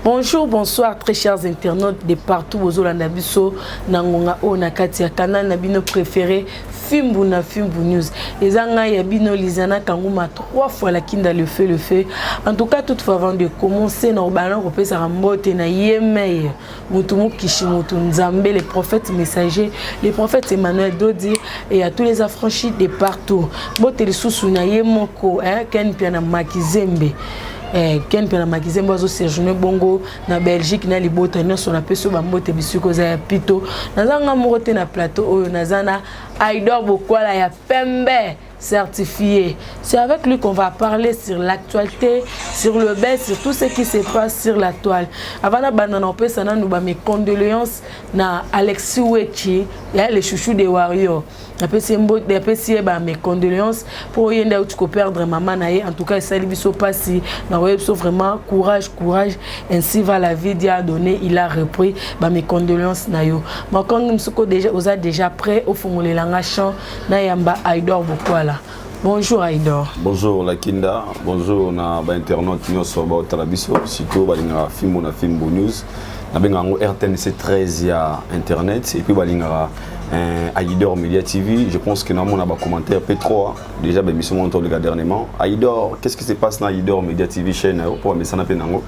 Bonjour, bonsoir, très chers internautes de partout aux Olanda Bisso, Nangonga O, Nakatia, Kanal, Nabino préféré, Fimbu News. Les Anga Yabino Lizana Kanguma 3 fois la kinda le feu. En tout cas, toutefois, avant de commencer, nous allons repérer à Rambote, na Yemei, Mutumu Kishimoto, Nzambe, les prophètes messagers, les prophètes Emmanuel Dodi et à tous les affranchis de partout. Bote les sous na Yemoko, Ken Piana Makizembe. Ken pena makizembo azo séjourner bongo na Belgique na libota nyonso na peso bambote bisuko za ya pito nazanga morote na plateau oyo nazana Aïdor Bokwala ya pembe certifié. C'est avec lui qu'on va parler sur l'actualité, sur le bain, sur tout ce qui se passe sur la toile. Avant de banana pesana nous ba mes condoléances na Alexis Wechi, le chouchou des Warriors. Après c'est ba mes condoléances pour yenda où tu peux perdre maman naé. En tout cas ça lui biso passi na webso vraiment courage ainsi va la vie Dieu a donné, il a repris ba mes condoléances na yo. Ma quand nous déjà osa déjà prêt au fond les langachant na yamba Aïdor Bokwala. Bonjour Aïdor. Bonjour Lakinda, bonjour na ba internaute nyonso ba otalabiso siko balinga Fimbu na Fimbu News. Na benga ngo RTNC 13 ya internet et puis balinga Aïdor Media TV. Je pense que nous avons un commentaire P3 déjà ben mission montant le dernièrement. Aïdor, qu'est-ce qui se passe dans Aïdor Media TV chaîne pour me ça n'a pas nango.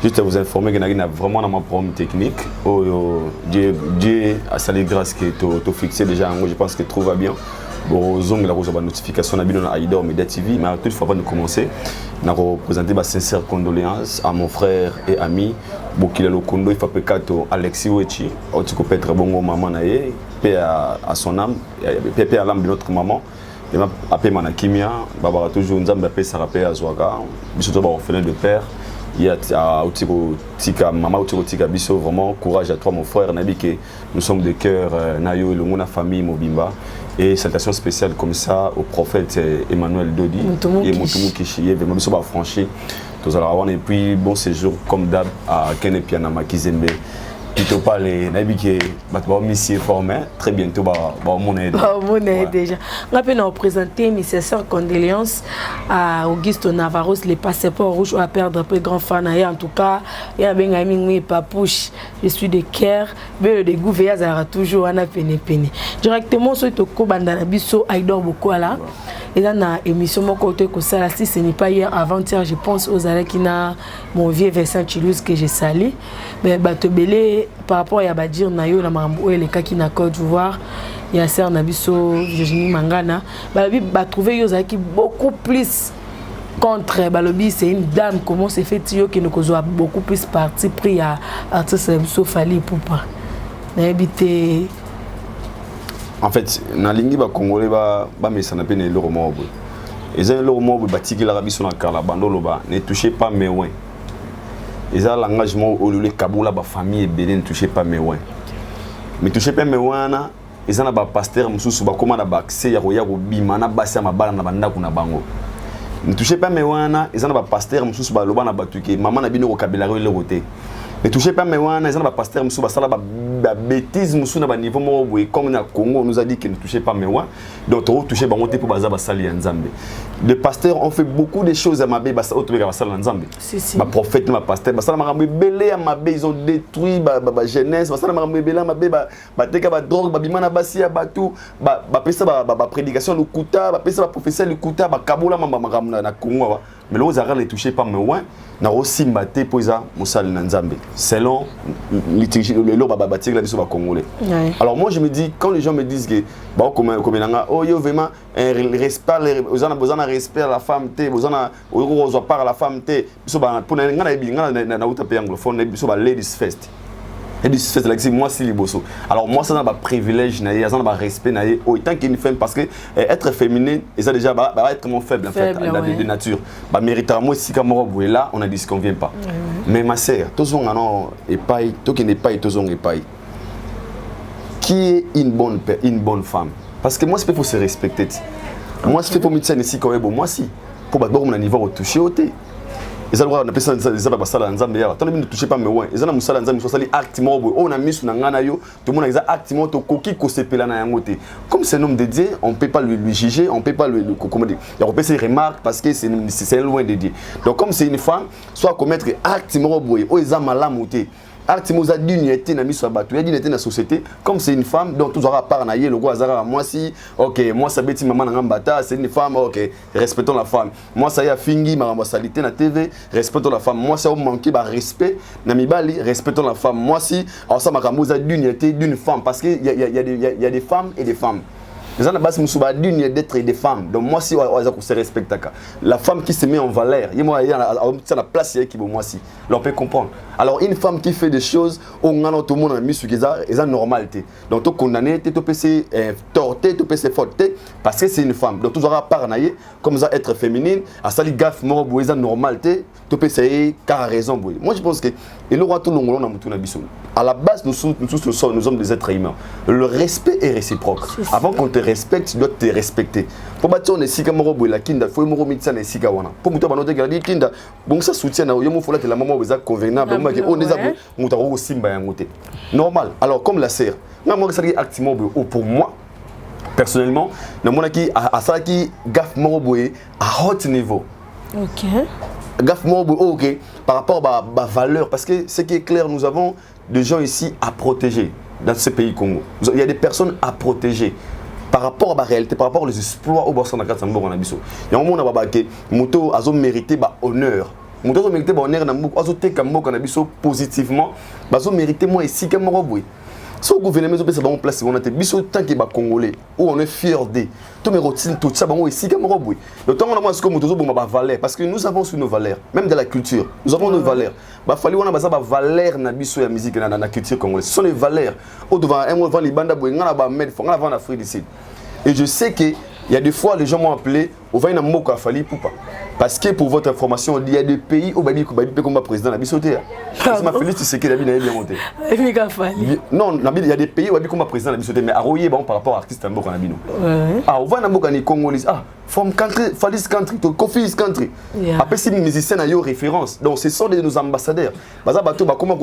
Juste à vous informer que nous avons vraiment un problème technique. Dieu a salé grâce que tu fixé déjà. Je pense que tout va bien. Bon, zong la rose notification na bino na Aïdor Media TV. Mais toutefois avant de commencer, je vais présenter ma sincère condoléances à mon frère et ami Bokila Lokondo, il faut que Alexis Wechi, tu peux être bon maman naé, paix à son âme, paix à l'âme de notre maman. Et m'a appelé Manakimia, Baba toujours Nzambe paix ça rappelle à Zouaga, surtout ba orphelin de père. Il y a Otiko Tika, maman Otiko Tika Bisso, vraiment courage à toi mon frère Nabi que nous sommes de cœur Nayo et le famille Mobimba. Et salutation spéciale comme ça au prophète Emmanuel Dodi et Mutumu Kishiye, vraiment Bisso va franchir. Tous allons et puis bon séjour comme d'hab à Kene Piana Makizembe. Plutôt pas les naviguer, monsieur formé très bientôt mon aide. Mon aide déjà. On peut nous présenter mes sincères condoléances à Augusto Navarros, les passeports rouges à perdre peu grand fan en tout cas. Il y a bien ami papouche. Je suis de Caire, mais le goût veillazara toujours en a peine. Directement sur Toko Bandana Bisso Aïdor Bokwala. Et là, dans l'émission, mon côté, si ce n'est pas hier, avant-hier, je pense aux arrêts qui n'a mon vieux Vincent Chilouz que j'ai sali. Mais par rapport à Badir Nayo, la Marambou et les cas qui n'a Côte d'Ivoire, il y a Serre Nabiso, Virginie Mangana, trouver qui beaucoup plus contre Balobi, c'est une dame, comment c'est fait qui nous a beaucoup plus parti pris à artiste Nabiso Fali Poupa. En fait, dans les Congolais, mais ça n'a pas été le roman. Les gens qui l'Arabie sur la Carabando, ne touchez pas mes ouins. Les gens l'engagement au lieu de Kaboula, la famille et Bénin ne touchez pas mes ouins. Mais touchez pas mes ouins, les gens qui pasteur, comment accès à Bimana, Bassia, Mabala, Nabanda, Kunabango. Ne touchez pas mes ouins, les gens qui pasteur, Loban, Batuke, Maman Nabino, Kabila, le roté. Ne touchez pas mes ouins, les gens qui pasteur, Moussouba, bêtise musu na ba niveau mo comme na Congo on nous a dit que ne touchez pas mes ouins donc on toucher ba monter pour baza ba sali nzambe. Les pasteurs ont fait beaucoup de choses à Mabé ba auto ba sali nzambe. Ma prophète ma pasteur ba sala marambe belé à Mabé ils ont détruit ba jeunesse ba sala marambe belé à Mabé ba teka ba drogue ba bimana basia ba tout ba pesa ba prédication le kuta ba pesa ba professeur le kuta ba kabola maramna na Congo mais là les toucher pas mes ouins na aussi mbaté poza musali nzambe selon le lo ba la biso ba congolais. Alors moi je me dis quand les gens me disent que bah comme oh yo vraiment un respect aux gens respect à la femme té aux gens aux part à la femme té biso ba pour na na uta pe anglophone biso ba ladies first. Et du fait là que moi c'est liboso. Alors moi ça n'a pas privilège na ça n'a pas respect na autant qu'une femme parce que être féminine et ça déjà va être mon faible en fait de nature. Bah mérite moi si comme moi là on a dit ce qu'on vient pas. Mais ma sœur tous on non et pas toi qui n'est pas et tous on est pas. Qui est une bonne femme parce que moi c'est pour se respecter. Moi c'est pour me tenir ici quand même moi si pour battre mon niveau au toucher au thé. ils ont on appelle ça des basala nzambe ya tant ne touchez pas mais ouais ils ont musala nzambe so sali acte mo on a mis sur ngana yo tout le monde a acte mo to koki ko sepela na yango te comme c'est un homme de Dieu on peut pas lui juger on peut pas lui comment dire il y a ses remarques parce que c'est loin de Dieu donc comme c'est une femme soit commettre acte mo boy o ils ont malamuté acte mo za dignité na miso bato ya dignité na société comme c'est une femme donc tout aura part na ye le go azara moi si OK moi ça beti maman na ngambata c'est une femme OK respectons la femme moi ça ya fingi ma salité na TV respectons la femme moi ça manquer ba respect na mibali respectons la femme moi si alors ça makambo za dignité d'une femme parce que il y a des femmes et des femmes. Les gens base musuba digne d'être des femmes. Donc moi si on se respecte la femme qui se met en valeur, il y a la place qui moi si. On peut comprendre. Alors une femme qui fait des choses on a tout le monde a mis sur ça normalité. Donc tu condamné, tu peux se torter, tu peux se faute parce que c'est une femme. Donc toujours à parnailler comme ça être féminine, à sali gaffe mort boisa normalité, tu peux essayer car raison boy. Moi je pense que il aura tout le monde na mutuna biso. À la base nous sommes des êtres humains. Le respect est réciproque. Avant qu'on te respecte, tu dois te respecter. Pour bâtir on est si comme robo la kinda, faut moro mitsa na sika wana. Pour muto banote garder kinda, bon ça soutient na yo mo faut la maman oza convenable, on est muto simba ya ngote. Normal. Alors comme la sœur, moi ça activement pour moi personnellement, na mona ki a ça qui gaffe moro à haut niveau. OK. Gaffe moro OK par rapport à ma valeur parce que ce qui est clair nous avons des gens ici à protéger dans ce pays Congo. Il y a des personnes à protéger par rapport à la réalité, par rapport aux exploits au Borsana Katsambo en Abisso. Il y a un moment où Moto a mérité honneur. Moto a mérité honneur dans Moto a mérité positivement. Il a mérité moi ici comme Roboui. Si le gouvernement est en place, on a des tant que Congolais, où on est fier de tous mes routines, tout ça, ici comme Roboui. Le temps où on a ce que nous avons valeur, parce que nous avons sur nos valeurs, même dans la culture, nous avons nos valeurs. Il faut qu'on ait des valeurs dans la musique et dans la culture congolaise. Ce sont les valeurs. Au devant un moment, les bandes on a des on a l'Afrique du Sud. Et je sais que il y a des fois les gens m'ont appelé au va Moka Fali Poupa. Parce que pour votre information, il y a des pays où Babi comme président la bisoté. Je m'appelle tu sais que David est bien monté. Non, il y a des pays où Babi comme président la bisoté mais à Royer par rapport à artiste Mboka Nabino. Ah, on va na Mboka ni Congolais. Ah, from country, Falis country to Kofi's country. Après si musiciens a eu référence. Donc ce sont nos ambassadeurs. Baza bato ba comment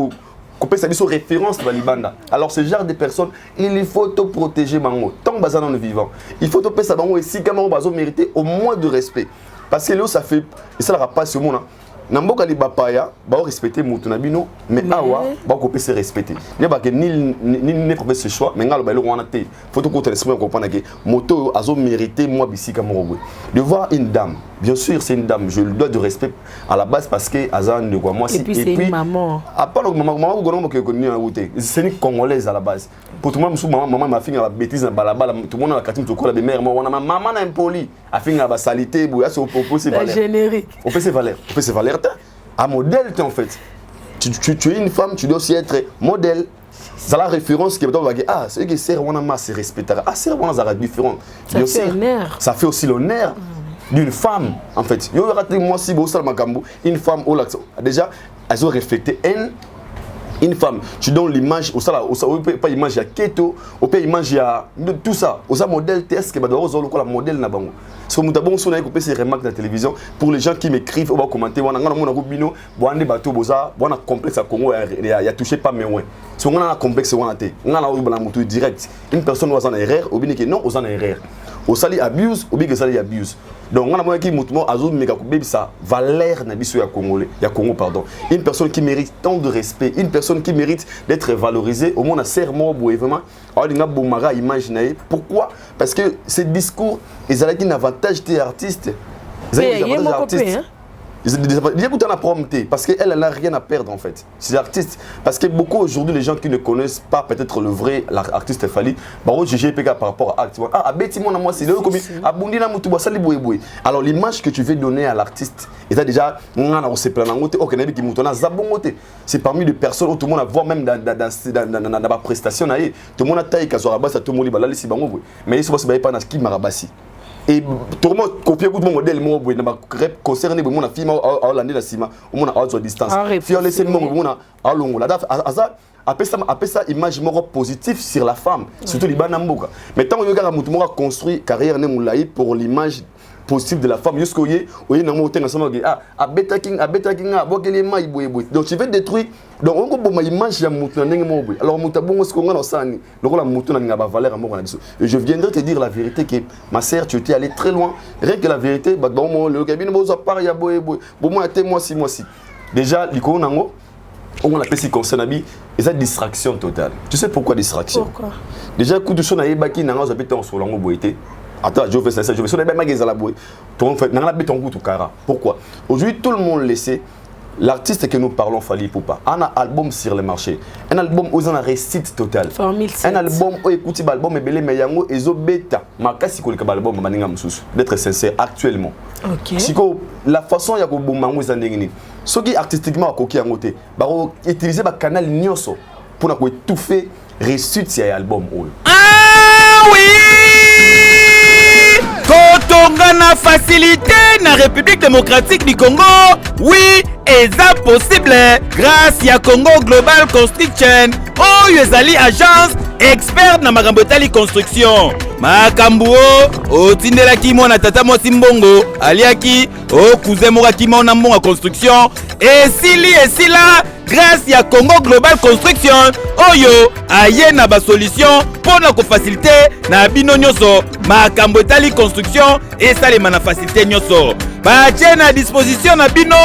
couper sa biso référence de la Libanda. Alors ce genre de personnes, il faut te protéger mango. Tant que bazan est vivant, il faut te payer ça mango et si gamin bazo mériter au moins de respect. Parce que là ça fait et ça la passe au monde. Namboka li bapaya, ba respecter mutuna bino, mais awa ba ko se respecter. Il ba que ni pas ce choix, mais ngalo ba le wana te. Faut que tu l'esprit comprendre que moto azo mériter moi bisika mo. De voir une dame, bien sûr c'est une dame, je lui dois du respect à la base parce que azan de quoi moi et puis c'est une maman. À part maman gono que connu en route. C'est une congolaise à la base. Pour tout le monde maman m'a fait la bêtise dans balabala, tout le monde a katim to ko la mère moi on a maman na impoli, a fait la salité boya c'est possible. La générique. On peut se valer. Un modèle en fait. Tu es une femme, tu dois aussi être modèle. C'est la référence qui est ah c'est que c'est vraiment c'est respectable. Ah c'est vraiment ça différent. Ça fait aussi l'honneur d'une femme en fait. Yo raté moi si bo sala makambo une femme au déjà elles ont reflété une femme, tu donnes l'image au sala pas image à keto, au pas image à tout ça. Au ça modèle test que ba doit la modèle na bango. So mutabon so na ko pese remarque dans la télévision pour les gens qui m'écrivent ou va commenter wana ngana mona bino boande bato boza bona complexe à Congo ya touché pas mais ouais. So ngana complexe wana te. Ngana o bala mutu direct. Une personne was en erreur ou bien que non aux en erreur. Au sali abuse ou bien que sali abuse. Donc on a moyen qui mutumo azo meka ko bebisa valeur na biso ya Congolais, ya Congo pardon. Une personne qui mérite tant de respect, une personne qui mérite d'être valorisée au moins na serment boy vraiment. Alors il y a bomara imaginer pourquoi parce que ces discours ils ont un avantage des artistes. Ils ont un avantage des artistes. Il y a beaucoup de prompté parce qu'elle n'a rien à perdre en fait. C'est artiste. Parce que beaucoup aujourd'hui, les gens qui ne connaissent pas peut-être le vrai artiste Fali, vont juger par rapport à l'acte. Ah, bêtiment, moi, c'est comme alors l'image que tu veux donner à l'artiste, c'est parmi les personnes où tout le monde a voir même dans la prestation. Tout le monde a taillé tout le monde mais il se passe pas dans ce qui m'a rabassi. Et tout le monde copie beaucoup de modèles moi concerné mon film à l'année la cima au monde à distance fi on laisse mon monde à longo la après ça image positive sur la femme surtout les banamboka mais tant que regarde mutu construit carrière ne moulai pour l'image possible de la femme jusqu'au yé oye na mo tenga sama ah abeta king bokele mai boye donc je vais détruire donc on ko image ya mutu na ndenge mo boye alors mutu bongo ce qu'on a sani lokola mutu na nga ba valeur mo na biso et je viendrai te dire la vérité que ma sœur tu étais allée très loin rien que la vérité ba bon le cabine bo za par ya boye bon moi témoin si déjà l'icône nango on appelle ça concernabi et ça distraction totale. Tu sais pourquoi distraction? Pourquoi? Déjà coup de son na yebaki nanga za pété en solango boité. Attends, je fais ça, je vais sur les magasins à la boue. Ton fait nanga béton goût cara. Pourquoi? Aujourd'hui tout le monde le sait. L'artiste que nous parlons Fally Ipupa, un album sur le marché, un album où on a récite total, un album où écoute l'album est belé mais yango ezo bêta, makasi ko le album maninga mususu. D'être sincère actuellement. OK. Siko la façon ya ko bomango zandengini. Ce qui artistiquement akoki yangote, ba utiliser ba canal nyonso pour na ko étouffer réussite sur album oyo. Ah oui! Kotonga na facilité na République démocratique du Congo. Oui, et ça possible grâce à Congo Global Construction. Oh, ezali agence expert na makambo tali construction. Makambo o tindela ki mona tata mo simbongo aliaki o cousin mo ki mona mbongo construction et sila grâce à Congo Global Construction oyo aye na ba solution pour na ko faciliter na bino nyonso makambo tali construction et ça les mana faciliter nyonso ba na disposition na bino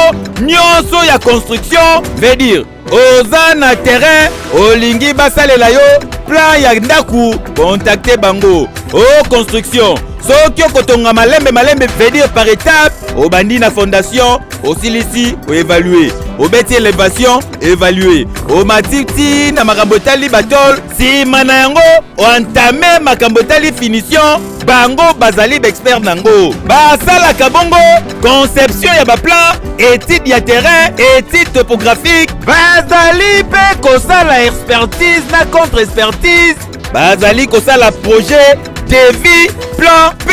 nyonso ya construction veut dire oza na terrain olingi basalela yo plan ya ndaku contacter bango o construction soki okotonga malembe veut dire par étape obandi na fondation osilisi o évaluer obeti élévation évaluer o matiti na makambo tali batol sima na yango o entamé makambo tali finition bango bazali expert nango basalaka bongo conception ya baplan étude ya terrain étude topographique bazali pe kosala expertise na contre expertise bazali kosala projet devis plan P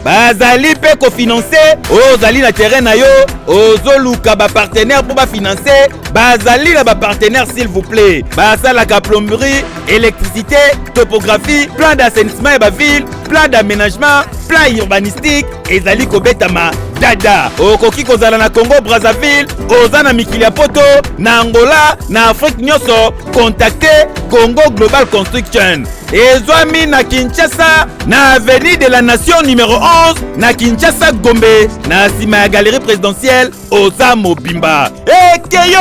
bazali pe kofinancer ozali na terrain na yo ozoluka ba partenaire pour ba financer bazali na ba partenaire s'il vous plaît basalaka plomberie électricité topographie plan d'assainissement et ba ville plan d'aménagement plan urbanistique ezali kobetama dada okoki kozala na Congo Brazzaville oza na mikili ya poto na Angola na Afrique nyonso contacter Congo Global Construction ezwami na Kinshasa na avenue de la Nation numéro 11 na Kinshasa Gombe na sima ya galerie présidentielle oza mobimba ekeyo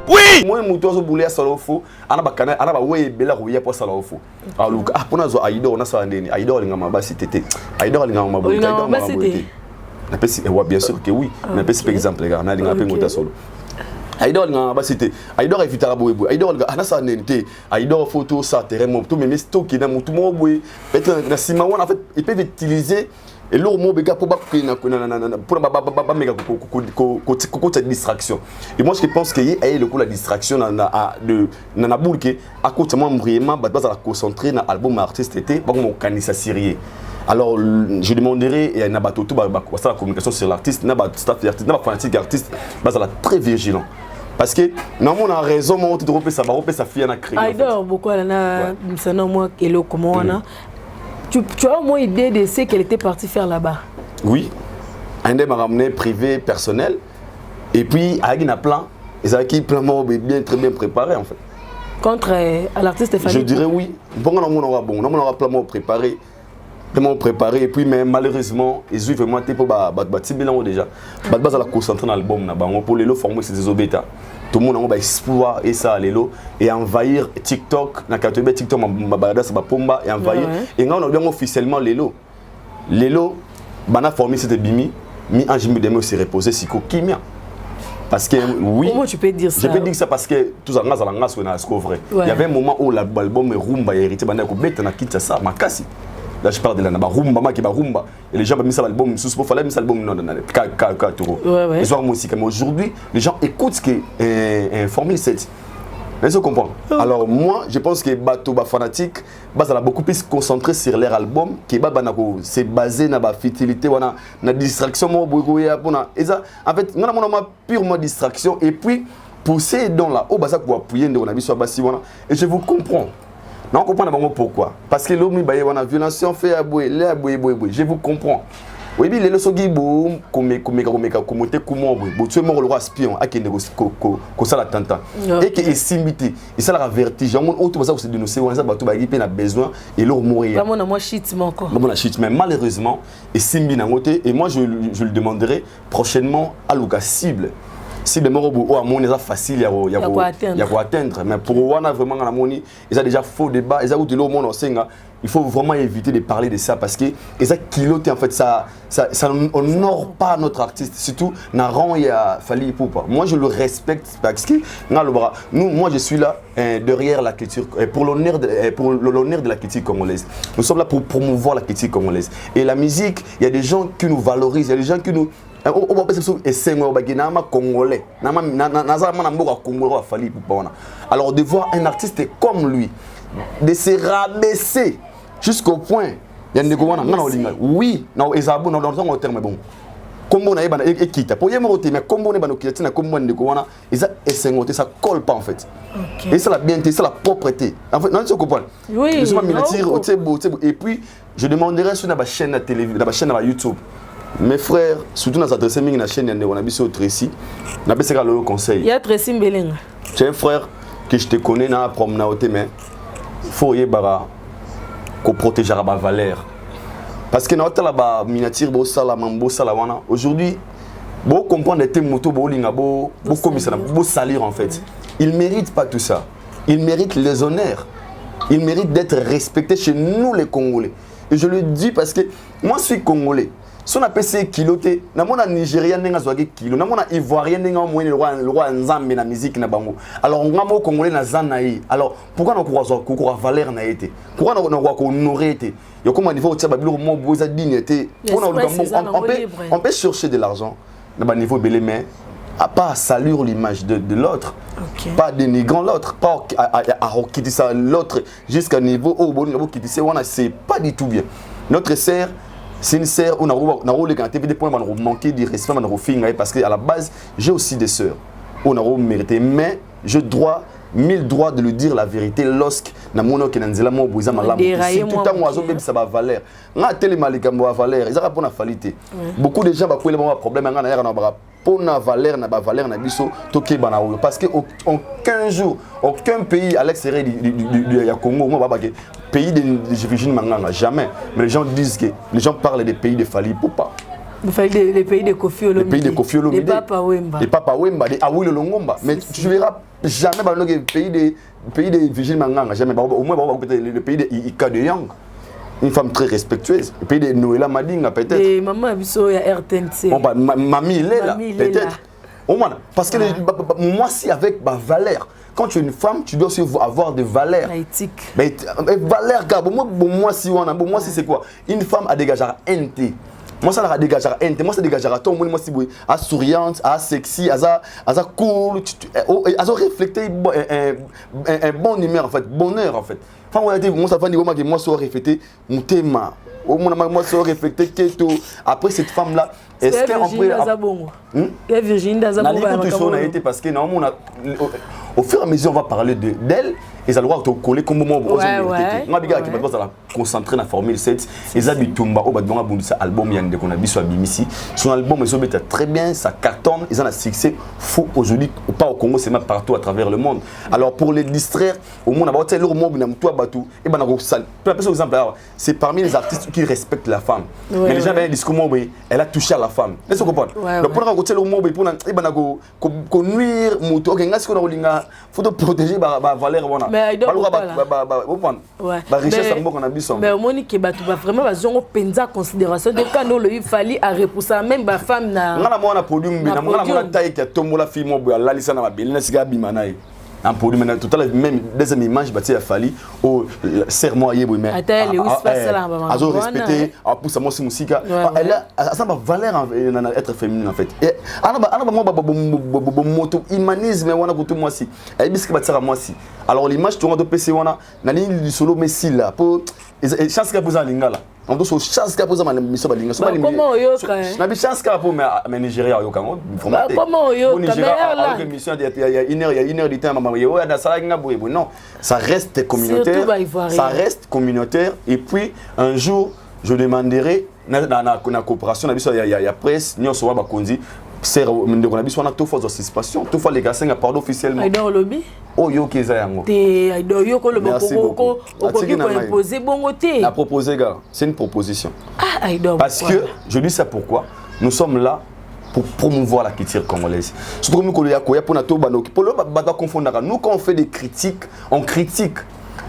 oui moi mutu azo bouler sala fo ana bakana ana ba we bela ko yepo sala fo aluka ah pona zo aido na sala ndeni aido linga mabasi tete aido linga mabasi tete na pesi wa bien sûr que oui na pesi par exemple gars na linga pengo ta solo aido linga mabasi tete aido refitara boyebo aido linga ana sala ndeni te aido photo ça terrain mo to même stock na mutu mo boy peut-être na sima wana en fait ils peuvent utiliser et l'eau mo bega pour la distraction et moi je pense que y a le coup la distraction na boulke à côté moi vraiment ba la concentrer na album artiste était pas mon canisa sérieux alors je demanderai et na batoto ba la communication sur l'artiste na ba staff artiste na ba fanatique artiste ba la très vigilant parce que non on a raison mon tout repé ça fille na créer Aïdor beaucoup na msana moi elo comment on a tu as au moins idée de ce qu'elle était partie faire là-bas? Oui. Elle m'a ramené privé, personnel. Et puis, avec un plan, ils avaient un plan bien, très bien préparé en fait. Contre l'artiste Fally? Je dirais oui. Bon, on aura un plan préparé. Et puis, mais malheureusement, ils ont vraiment été pour bâtir bilan déjà. Base à la concentrer dans l'album, pour les lots formés, c'est des obétas. Tout le monde a espoir et ça et envahir TikTok na katebe TikTok ma balada sa pomba et envahir et on a bien officiellement les lots bana formé c'était bimi mi anjimi demo se reposer siko kimia parce que oui comment tu peux dire ça? Je peux dire ça parce que tout ça ngasa la ngasa na sco vrai il y avait un moment où l'album rumba hérité bana ko beta na kitsa ça makasi. Là je parle de la rumba qui rumba et les gens ont mis ça l'album sous pour fallait mis ça l'album non les soirs musique mais aujourd'hui les gens écoutent ce que Formule 7 Est-ce que vous comprenez? Alors moi, je pense que bateau fanatique, ça a beaucoup plus concentré sur leur album, qui c'est basé sur la futilité, la distraction, en fait, on a purement distraction et puis pousser dans la haut, ça pour appuyer dans la vie sur et je vous comprends. Non, on comprend pourquoi. Parce que l'homme, il y a une violence fait à boue, je vous comprends. Oui, mais les leçons qui sont comme tu es mort le roi espion à qui est ça l'attente et qui est simité et ça la vertige on autre ça c'est dénoncer on ça bateau qui a besoin et leur mourir vraiment moi shit encore mais malheureusement et simbi na côté et moi je le demanderai prochainement à Lucas cible si les morts au amont est facile il y a quoi atteindre mais pour wana vraiment na moni ils a déjà faux débat ils a où de l'eau monde ensenga il faut vraiment éviter de parler de ça parce que ils a kiloté en fait ça honore pas notre artiste surtout na rang il a fallu pour moi je le respecte parce que moi je suis là derrière la culture pour l'honneur de la critique congolaise nous sommes là pour promouvoir la critique congolaise et la musique il y a des gens qui nous valorisent il y a des gens qui nous congolais alors de voir un artiste comme lui de se rabaisser jusqu'au point il y a des oui non ils abonnent dans le terme bon comme on a et quitte pour y monter mais comme on est dans qui comme on est quoi ils ça colle pas en fait et ça la bienté ça la propreté en fait non tu comprends oui et puis je demanderai sur la chaîne de télévision la chaîne de YouTube. Mes frères, surtout dans cette chaîne, on a vu Tracy, on a vu le conseil. Il y a Tracy Mbelenga. C'est un frère que je te connais dans la promenade, mais il faut qu'on protège la valeur. Parce que dans la miniature, aujourd'hui, vous comprenez que les motos, vous salir en fait. Ils ne méritent pas tout ça. Ils méritent les honneurs. Ils méritent d'être respectés chez nous les Congolais. Et je le dis parce que moi je suis Congolais. Si on a PC kiloté, na mona Nigérien nenga zwagi kilo, na mona Ivoirien nenga moine le roi nzambe na musique na bango. Alors ngamo Congolais na zanaï. Alors pourquoi on croit ko valeur na été? Pourquoi on croit ko honorer été? Yo comment niveau tsa babilo mo boza dignité. On peut chercher de l'argent na ba niveau belé mais à pas salir l'image de l'autre. Okay. Pas dénigrant l'autre, pas à critiquer l'autre jusqu'à niveau au bon niveau qui c'est pas du tout bien. Notre sœur sincère, on a des points manquer de respect parce qu'à la base, j'ai aussi des sœurs. On a mérité, mais je dois 1000 droits de lui dire la vérité lorsque na mono ke nanzela mo boza malamu si tout temps oiseau même ça va valeur nga tele malika mo valeur ils a pas na qualité beaucoup de gens ba kwele ba problème nga na yaka na ba pona valeur na biso toke bana parce que aucun jour aucun pays à l'extérieur du Congo moi ba pays de d'origine manganga jamais mais les gens disent que les gens parlent des pays de Fali Poupa. Les pays de Kofi Olomide. Les pays de Kofi Olomide. Les Papa Wemba. Les Papa Wemba, les Awilo Longomba. Mais tu verras jamais dans le pays de Virgin Manganga, jamais. Au moins, le pays de Ika de Yang. Une femme très respectueuse. Le pays de Noëlla Madinga, peut-être. Et maman Abisso, il y a RTNC. Mamie, il est là, peut-être. Parce que moi, si avec ma valeur. Quand tu es une femme, tu dois aussi avoir des valeurs. Éthique. Mais valeurs, car moi, si c'est quoi? Une femme a dégagé un NT. Moi, ça la dégagera NT. Moi, ça dégagera ton moi, si vous à souriante, à sexy, à cool, à refléter un bon numéro, en fait, bonheur, en fait. Enfin, moi, ça va dire que moi, ça va refléter mon thème. Moi, ça va refléter que après cette femme-là, est-ce qu'on peut. Il y a Virginie Dazabongo. Parce que normalement, au fur et à mesure, on va parler d'elle. Et ça doit te coller comme moment où on va concentrer dans la Formule 7. Et ça, Bitumba, on va dire album Yann de Konabis soit Bimisi. Son album est très bien, ça cartonne, ils ont un succès fou aujourd'hui, pas au Congo, c'est même partout à travers le monde. Alors pour les distraire, au monde, c'est parmi les artistes qui respectent la femme. Mais les gens disent que elle a touché à la femme. Est-ce que vous comprenez? Donc pour côté le mot, pour nuire, il faut protéger la valeur. Mais il richesse mais au moins que vraiment pensa considération de quand il fallait à repousser même ma femme na na podium na taille qui tombola fille mo la lisa na belle na siga bimana en podium na total même deuxième image bati a fallu au serment yebo mais azo respecter a poussa mo musika elle a ça valeur être féminine en fait et ana mo moto humanisme wana kutu moi si et biski batira moi si alors l'image tu on doit PC wana na ligne du solo messi là pour chance que vous en lingala on doit chance qu'à poser ma mission balinga so balinga comment yo ka na bi chance qu'à pour mais Nigeria yo kango comment yo caméra là mission il y a une heure du temps maman yo da sala nga boye non ça reste communautaire ça reste communautaire et puis un jour je demanderai na coopération na biso il y a presse nyonso wa bakonzi c'est ndeko na biso na to fois suspicion to fois les gars singa pardon officiellement dans le lobby oh yo keza yango te do yo ko le boko imposer bongo te la proposer gars c'est une proposition parce que je dis ça pourquoi nous sommes là pour promouvoir la culture congolaise surtout comme ya ko ya pona to banoki pour le ba confondre nous quand on fait des critiques on critique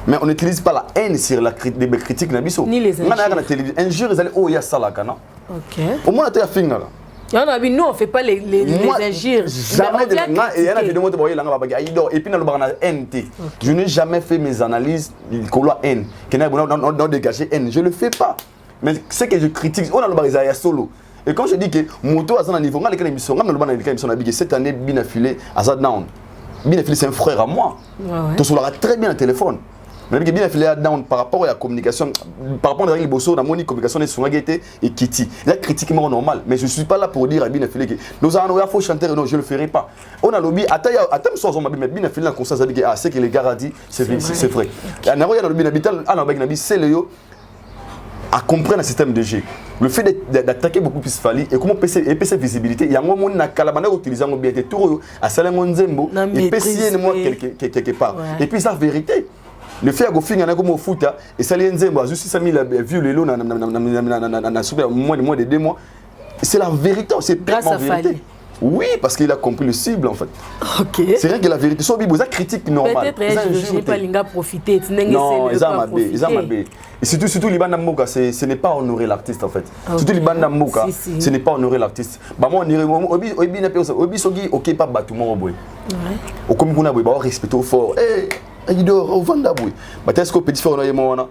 mais on n'utilise pas la haine sur la critique na biso ni les injures injures ils allaient oh ya ça là kana OK au moins tu as fini là. Nous on fait pas les injures. Jamais de et il y a des vidéos et puis dans le NT. Je n'ai jamais fait mes analyses qu'on a haine, qu'on a dégagé haine. Je le fais pas. Mais c'est que je critique. On a le barisaya solo. Et quand je dis que moto à un niveau, on a les émissions, on a les émissions cette année bien filé à Zaddown. Bien filé c'est un frère à moi. Tu sauras très bien le téléphone. Mais bien filé à down par rapport à la communication, par rapport à la bosso, la communication est sur et Kitty. La critique est normal, mais je suis pas là pour dire à bien filé que nous avons il faut chanter non, je le ferai pas. On a lobby à soir on m'a bien filé dans conscience dit ah c'est que les gars a dit c'est vrai. À Naroya dans le bien habital à Nabi c'est le yo à comprendre le système de jeu. Le fait d'attaquer beaucoup plus Fali et comment PC visibilité, il y a un moment où Kalabana utilisant bien des tours à Salangonzembo et PC moi quelque part. Et puis ça vérité. Le fait que finir comme au foot et ça Nzembo juste 5000 vues les lots na moins de 2 mois. C'est la vérité, c'est purement vérité. Oui, parce qu'il a compris le cible en fait. OK. C'est rien que la vérité. Soit Bibo, ça critique normal. Peut-être je pas linga profiter, non, ils ont mabé. Et surtout Liban Namoka, ce n'est pas honorer l'artiste en fait. Okay. Surtout Liban Namoka, ce n'est pas honorer l'artiste. Bah moi on irait obi sogi OK pas batumo oboy. Ouais. Au comme kuna boy ba respecter au fort. Eh, il dort au vanda boy. Bah est-ce que petit frère on a moi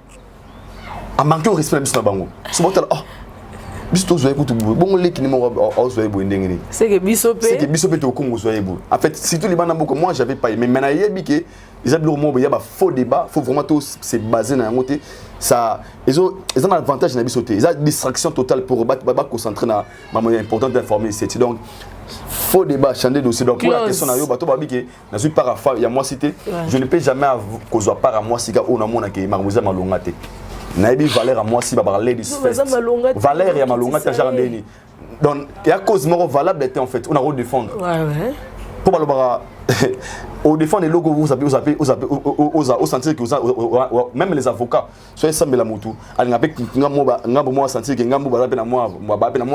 a manqué au respect na bango. C'est bon oh biso zoye ko tubu bongo leki ni mo zoye bo ndengeni c'est que biso to ko zoye bo en fait surtout les bana boko moi j'avais pas mais maintenant yebi que ils ont le il y a faux débat faut vraiment tout se baser na ngote ça ils ont un avantage na biso te ils ont distraction totale pour ba concentrer na moment important d'informer c'est donc faux débat changer dossier donc pour la question na yo bato ba bi que na suis pas rafa il y a moi cité je ne peux jamais causer par à moi sika on a mona que mamuza malonga te naibi valeur à moi si ba ladies first valeur ya malonga ta jardini donc il y a cause moro valable était en fait on a re défendre ouais pour balobara au défendre les logos vous sentir que même les avocats soyez sans la moto ali avec ngabo moi sentir que ngabo ba na moi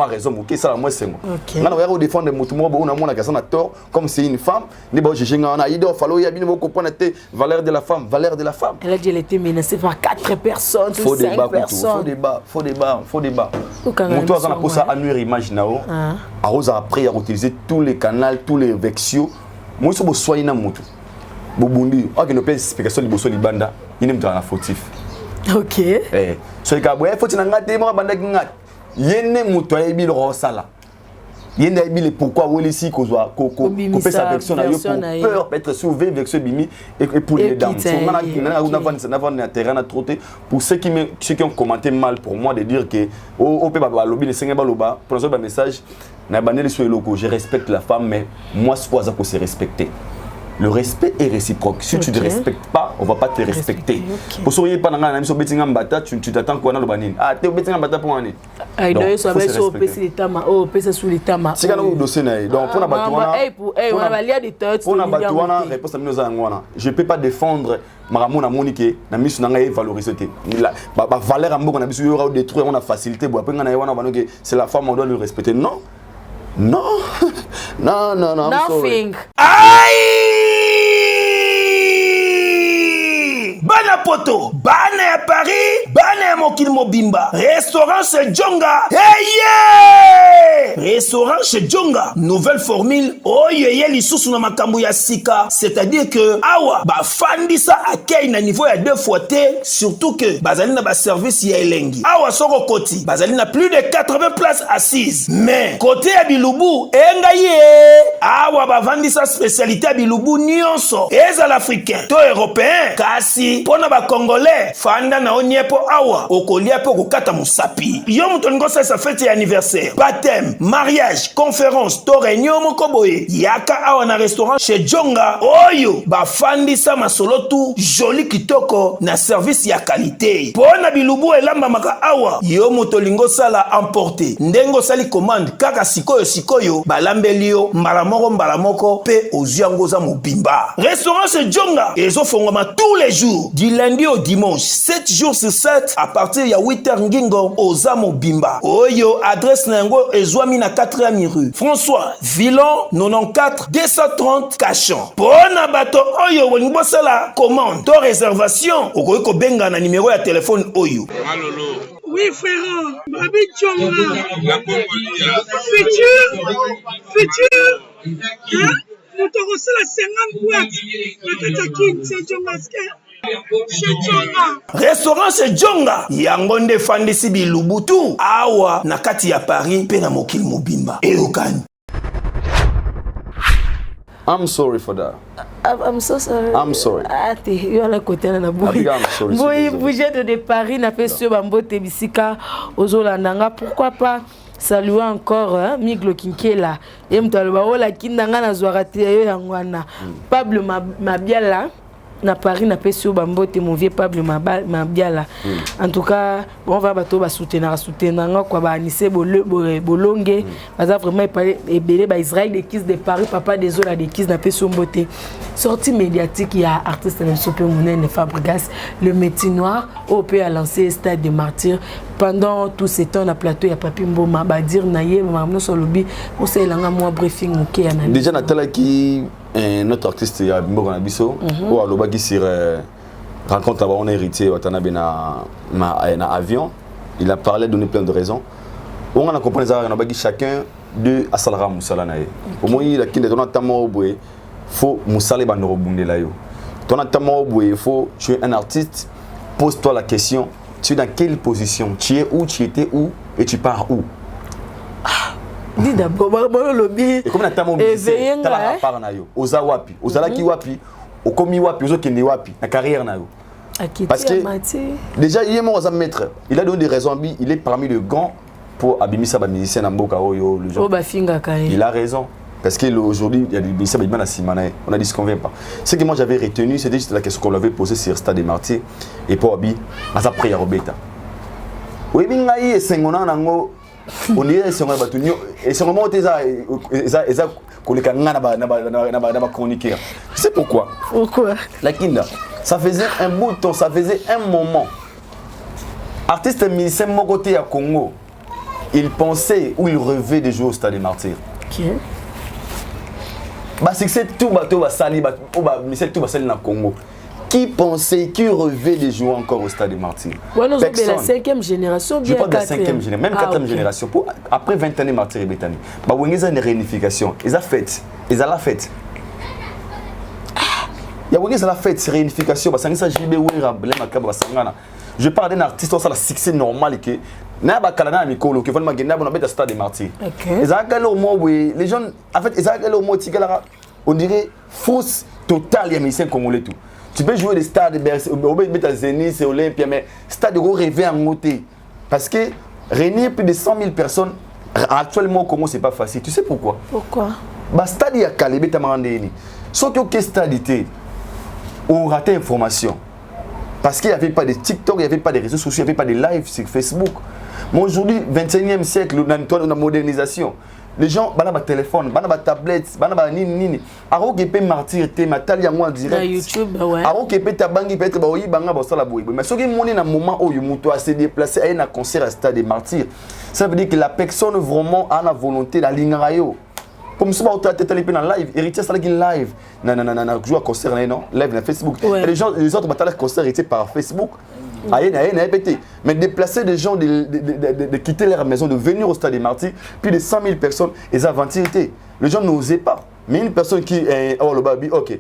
raison que ça la moi c'est moi ngana wa défendre moto moi on a mon na na tort comme c'est une femme ni ba j'ai ngana il doit falloir ya bien comprendre valeur de la femme elle a dit elle était menacée par 4 personnes 5 personnes faux débat moto a pour ça annuaire image nao a rosa après a utiliser tous les canaux tous les vexio moi je suis soigné na moto bobundi ok no pèse explication liboso libanda il n'est pas fautif OK so il ka boye faut na ngate mo banda ngat yene moto yebi le rosala yene yebi pourquoi woli si ko peut sa version na yo peur être sauvé avec ce bimi et pour les dames so na na terrain na trotter pour ceux qui ont commenté mal pour moi de dire que au pe ba lobby le senga ba loba pour un message na bandeli sur loko je respecte la femme mais moi ce faut que c'est respecter. Le respect est réciproque. Si tu ne respectes pas, on ne va pas te respecter. Pour sourire pas dans la mission betinga mbata, tu t'attends quoi dans le banin. Ah, tu es betinga mbata pour année. Ah, il doit y avoir sur PC l'état ma, oh PC sous l'état ma. C'est quand on dossier naï. Donc pour na batouana. On a validé des têtes. Pour na batouana, réponse à nous angwana. Je peux pas défendre Maramon na Monique, na mission nanga est valorisée. La valeur en beaucoup na mission aura détruire, on a facilité. Bon après na yawana banoke, c'est la femme on doit le respecter. Non. Non. Non. Nothing. Bana poto, bana ya Paris, bana ya mokili mobimba. Restaurant chez Djonga. Hey yeah! Restaurant chez Djonga. Nouvelle formule. Oh yeye lisusu na makambo ya sika. C'est-à-dire que awa ba fandisa akei na niveau ya 2 fois T, surtout que bazali na ba service ya elengi. Awa soko koti, bazali na plus de 80 places assises. Mais côté ya Bilubu, enga ye awa bavandisa spécialité ya bilubu nyonso ezala africain to européen kasi mpona bacongolais fanda na oniepo awa okolia mpe okokata mosapi yo moto olingi osalisa fete ya anniversaire baptême mariage conférence to réunion moko boye yaka awa na restaurant chez Djonga oyo bafandisa masolo tu joli kitoko na service ya qualité mpona bilubu elambamaka awa yo moto olingi osala emporter ndenge osali commande kaka sikoyo balambeli yo mbala moko pe ozwi yango oza mobimba. Restaurant chez Djonga ezofongwama tous les jours du lundi au dimanche 7 jours sur 7 à partir ya 8h ngingo oza mobimba. Oyo adresse na yango ezwami na 4e rue François Villon 94 230 Cachan. Pona bato oyo bolingi bosala commande to réservation okoki kobenga na numéro ya téléphone oyo. Alolo. Oui, frère, Babi Djonga. Futur. Hein? Nous te reçons la 50 boîtes. C'est Djonga. Restaurant chez Djonga yango nde fandisi bilubutu awa na kati ya Paris pe na mokili mobimba eyokani. I'm sorry for that. I'm so sorry. I'm sorry. Ate, yo ala côté na boy. Boy, bouger de Paris na fait sur bambote bisika ozolandanga, pourquoi pas saluer encore Miglo Kinkela. Et mtaloba ola kindanga na zwarate yo yangwana. Pablo Mabiala na Paris na pesio bambote mon vieux Pablo Mabiala. En tout cas, on va bato ba soutenir quoi ba anissé bolonge. Baza vraiment parler belé ba Israël des kiss de Paris papa des ola des kiss na pesio mbote. Sortie médiatique il y a artiste de Sope Mounen Fabregas le métier noir au peut a lancé Stade des Martyrs pendant tout ce temps na plateau il y a Papi Mboma ba dire naye mamno solobi on sait langa moi briefing OK analyse. Déjà Natala qui notre artiste ya Mboko na biso ou aloba qui sur rencontre là on héritier watana bena na avion il a parlé donné plein de raisons on a compris ça na chacun de asalara musala nae au moins il a kinde ton atamo boye faut musala ba no bundela yo ton atamo boye faut tu es un artiste pose-toi la question tu es dans quelle position tu es où tu étais où et tu pars où. Dis d'abord, et comme na tamo musicien tala part na yo oza wapi ozala ki wapi okomi wapi ozokende wapi na carrière na yo. Parce que déjà il est mon maître il a donné des raisons il est parmi les grands pour abimisa ba musicien na mboka oyo le genre il a raison parce que aujourd'hui il y a des musiciens ba simana on a dit ce qu'on vient pas ce que moi j'avais retenu c'était juste la question qu'on l'avait posée sur Stade des Martyrs et pour abi asa prière robeta oui bingai e sengona nango on est sur un bateau et sur le moment eza koleka ngana ba chroniqueur tu sais pourquoi la kinda ça faisait un bout de temps ça faisait un moment artiste musicien mon côté à Congo il pensait ou il rêvait de jouer au Stade des Martyrs. OK. Bah c'est tout bateau va sali ba musicien tout va sali na Congo. Qui pensait, qui rêvait de jouer encore au Stade des Martyrs? Personne. La 5e génération, bien. Je parle de la 5e génération, même 4e génération. Après 20 années Martyrs et Béthanie. Bah où ils ont une réunification, ils ont fait, ils ont la fête. Il y a où ils ont la fête, c'est réunification. Bah ça n'y s'agit pas où ils ont makaba sangana. Je parle d'un artiste on ça la succès normal que na ba kalana mikolo que vraiment genda bon bête Stade des Martyrs. Ils ont galé au mot les gens en fait ils ont galé au mot tigala on dirait fausse totale les musiciens congolais tout. Tu peux jouer des stades de Zénith, Olympia, mais stade de rêver en moté. Parce que réunir plus de 100 000 personnes, actuellement au Congo, c'est pas facile. Tu sais pourquoi? Pourquoi? Bah, stade il y a Kalébé Tamarandéni. Sauf que stade était, on ratait l'information. Parce qu'il n'y avait pas de TikTok, il n'y avait pas de réseaux sociaux, il n'y avait pas de live sur Facebook. Mais aujourd'hui, 21e siècle, dans la modernisation, les gens, ils ont un téléphone, ils ont une tablette, ils ont un nini. Alors qu'ils peuvent martyr, ils ont un direct. YouTube, ouais. Alors qu'ils peuvent être mais ce qui est un moment où ils se déplacer à un concert à Stade des Martyrs, ça veut dire que la personne vraiment a la volonté de ligne. Comme si on était en live, héritier ça live, jouer à concert non, live sur Facebook. Et les gens, les autres batailles concert héritier par Facebook. Mais déplacer des gens de quitter leur maison, de venir au Stade des Martyrs, plus de 100 000 personnes, ils ont aventurité. Les gens n'osaient pas. Mais une personne qui est oh le baby, ok.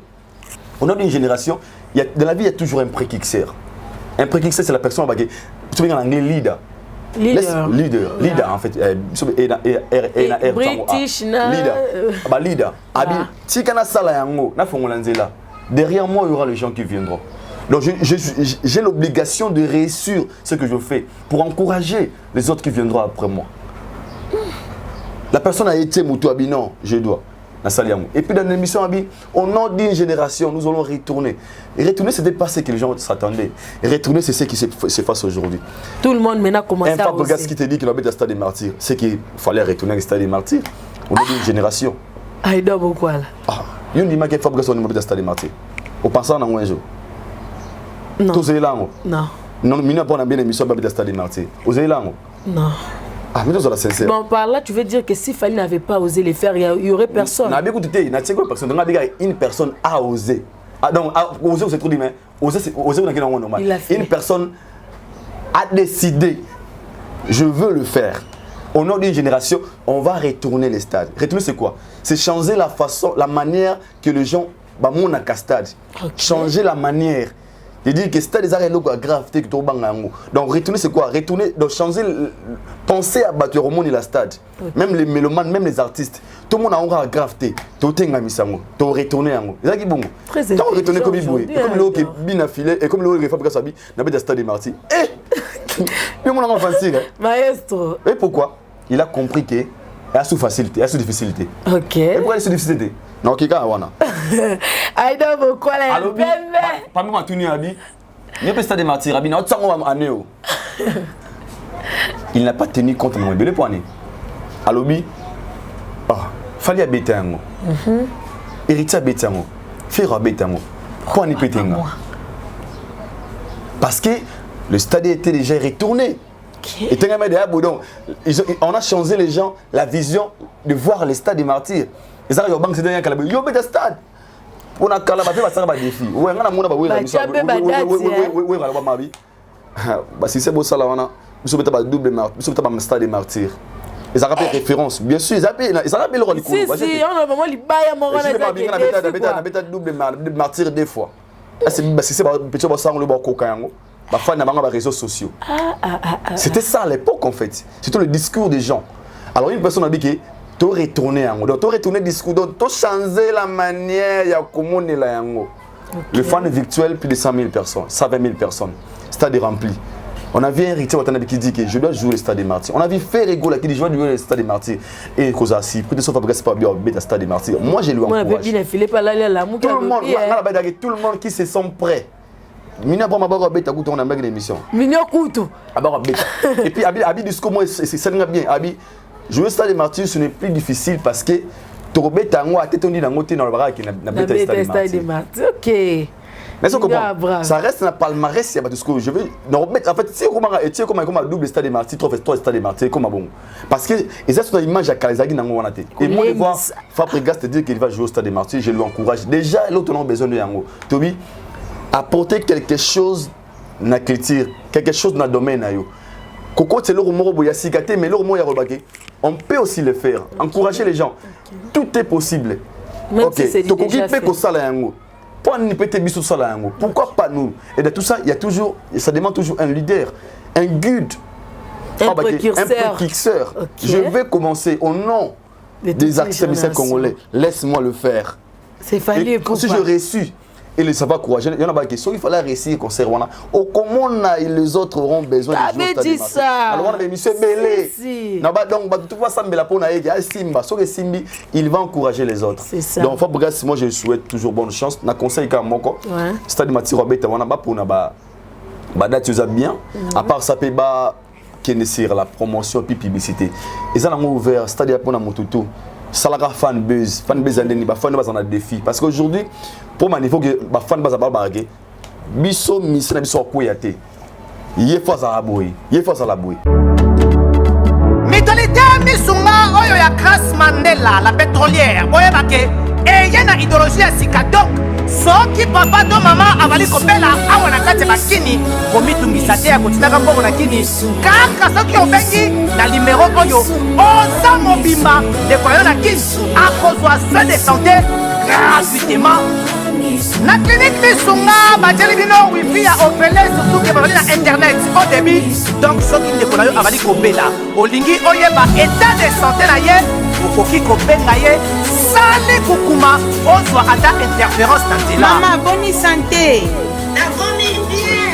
On a une génération, dans la vie il y a toujours un précurseur. Un précurseur c'est la personne qui est en anglais leader. Leader en fait. British Leader. Abi, si kana sala yango, na fongolanzela. Derrière moi, il y aura les gens qui viendront. Donc j'ai l'obligation de réussir ce que je fais pour encourager les autres qui viendront après moi. La personne a été Moutou Abi, non, je dois. Et puis dans l'émission Abi, au nom d'une génération, nous allons retourner. Et retourner, ce n'était pas ce que les gens s'attendaient. Et retourner, c'est ce qui se passe aujourd'hui. Tout le monde maintenant commence à oser. Un Fab Gas qui te dit qu'il habite à Stade des Martyrs, c'est qu'il fallait retourner à Stade des Martyrs. Au nom d'une génération. Ah, il doit beaucoup là. Ah, il y a une image que Fab Gas habite à Stade des Martyrs. Au passant dans un jour. Non. Tous les langues. Non. Non, mais nous avons bien l'émission habite à Stade des Martyrs. Aux langues. Non. Ah, mais nous, on sincère. Bon, par là, tu veux dire que si Fali n'avait pas osé les faire, il n'y aurait personne. Une personne a osé. Ah, donc, oser, c'est trop dit, mais oser, c'est normal. Une personne a décidé, je veux le faire. Au nom d'une génération, on va retourner les stades. Retourner, c'est quoi? C'est changer la façon, la manière que les gens, mon stade. Changer la manière. Je dis que c'est des arrêts graves que tu as. Donc retourner c'est quoi? Retourner, donc changer, penser à battre au monde et la stade. Même les mélomanes, même les artistes. Tout le monde a un gravité. Tu as misango, tu as retourné en haut. C'est bon. Très tu as retourné comme il comme le qui est bien affilé et comme le qui Fab Sabi n'a pas de stade des Martyrs. Mais mon enfant Maestro. Et pourquoi? Il a compris que il y a sous facilité, il y a sous difficulté. OK. Et pourquoi il y a sous difficulté? Non, qui a wana. Aïda beaucoup là. Alors, parmi moi, tout n'y a dit. Il n'y a pas de stade des Martyrs. Il n'a pas tenu compte de mon bébé poignet. Alors, il fallait habiter un mot. Héritier habiter un mot. Faire habiter un mot. Quoi n'y péter un mot? Parce que le stade était déjà retourné. Et on a changé les gens, la vision de voir le stade des Martyrs. Et ça, il y a un stade. On a un défi. Si c'est beau ça, nous sommes double martyr, nous sommes stade des Martyrs. Ils ont rappelé référence. Bien sûr, ils ont rappelé le rôle. Si, on a vraiment les bails à mon double martyr deux fois. C'est petit bassin, le coca. Les réseaux sociaux. C'était ça à l'époque en fait. C'était le discours des gens. Alors une personne a dit que tu retourné en haut. Tu retourné discours, tu changé la manière de communiquer la yango. Le fan virtuel plus de 100 000 personnes, 120 000 personnes. Stade rempli. On a vu un héritier qui dit que je dois jouer le stade des Martyrs. On a vu Ferrego qui dit je dois jouer le stade des Martyrs. Et Kozasi, peut-être sauf après c'est pas bien le stade des Martyrs. Moi j'ai lui encourage. Tout le monde qui se sent prêt. Mina bon mabaro beta kuto on a mec l'émission. Minyo kuto. Abaro beta. Et puis abi discours moi c'est bien. Abi jouer stade des Martyrs ce n'est plus difficile parce que to beta ngo atetondi na ngote na le bara qui na beta stade des Martyrs. OK. Mais ça comprend. Ça reste un palmarès, il y a pas de ce que je veux. En fait, si comment double stade des Martyrs, trois stades des Martyrs, comment bon. Parce que ils ont une image à Kalezagi dans mon até. Et moi de voir Fabregas te dire qu'il va jouer au stade des Martyrs, je lui encourage. Déjà l'autre on a besoin de yango. Tobi apporter quelque chose dans la culture, quelque chose dans le domaine na yo. Koko c'est le rumor boya sikate mais le rumor ya rebagé. On peut aussi le faire, encourager les gens. Tout est possible. Même si c'est déjà fait. Pourquoi pas nous? Et de tout ça, il y a toujours, ça demande toujours un leader, un guide, un précurseur. Okay. Je vais commencer au nom des artistes congolais. Laisse-moi le faire. C'est fallu. Et si je réussis, et les savoir courageux, il y en a pas de question, il fallait réussir concert. Au comment les autres auront besoin de jouer. Tu avais dit ça. Alors on a monsieur Belé. Donc tout va sembler pour naïga Simba, sauf que Simbi, il va encourager les autres. C'est ça. Donc Fabregas, moi je souhaite toujours bonne chance. Na conseil ka moko. Stade Matiro beta wana ba pour na ba date bien. À part ça peut ba kenessir la promotion puis publicité. Ils ont ouvert stade pour na Motutu. Salaga fan buzz andeni ba fan baz en a défi parce qu'aujourd'hui pour ma niveau que ba fan baz ba bargué biso misina biso koyate yé face à la boy Mitolite misunga oyo ya Grace Mandela la pétrolière boye bake et yana idéologie ya sika donc soki papa to mama avali kopela awa na kati bakini komitungisa te ya kotinaka mbongo na kini kaka soki obengi na numéro oyo oza mobimba ndeko yo na kini akozwa soin de santé gratuitement Na clinique Misunga, Bajeli Bino, Wi-Fi a opéré surtout que vous na internet au début. Donc, ce qui ne connaît pas, avali kobela. Olingi oyeba état de santé na ye, okoki kobenga ye, sale kukuma, ozwa ata interférence na nzela. Maman, bonne santé. La bonne bien.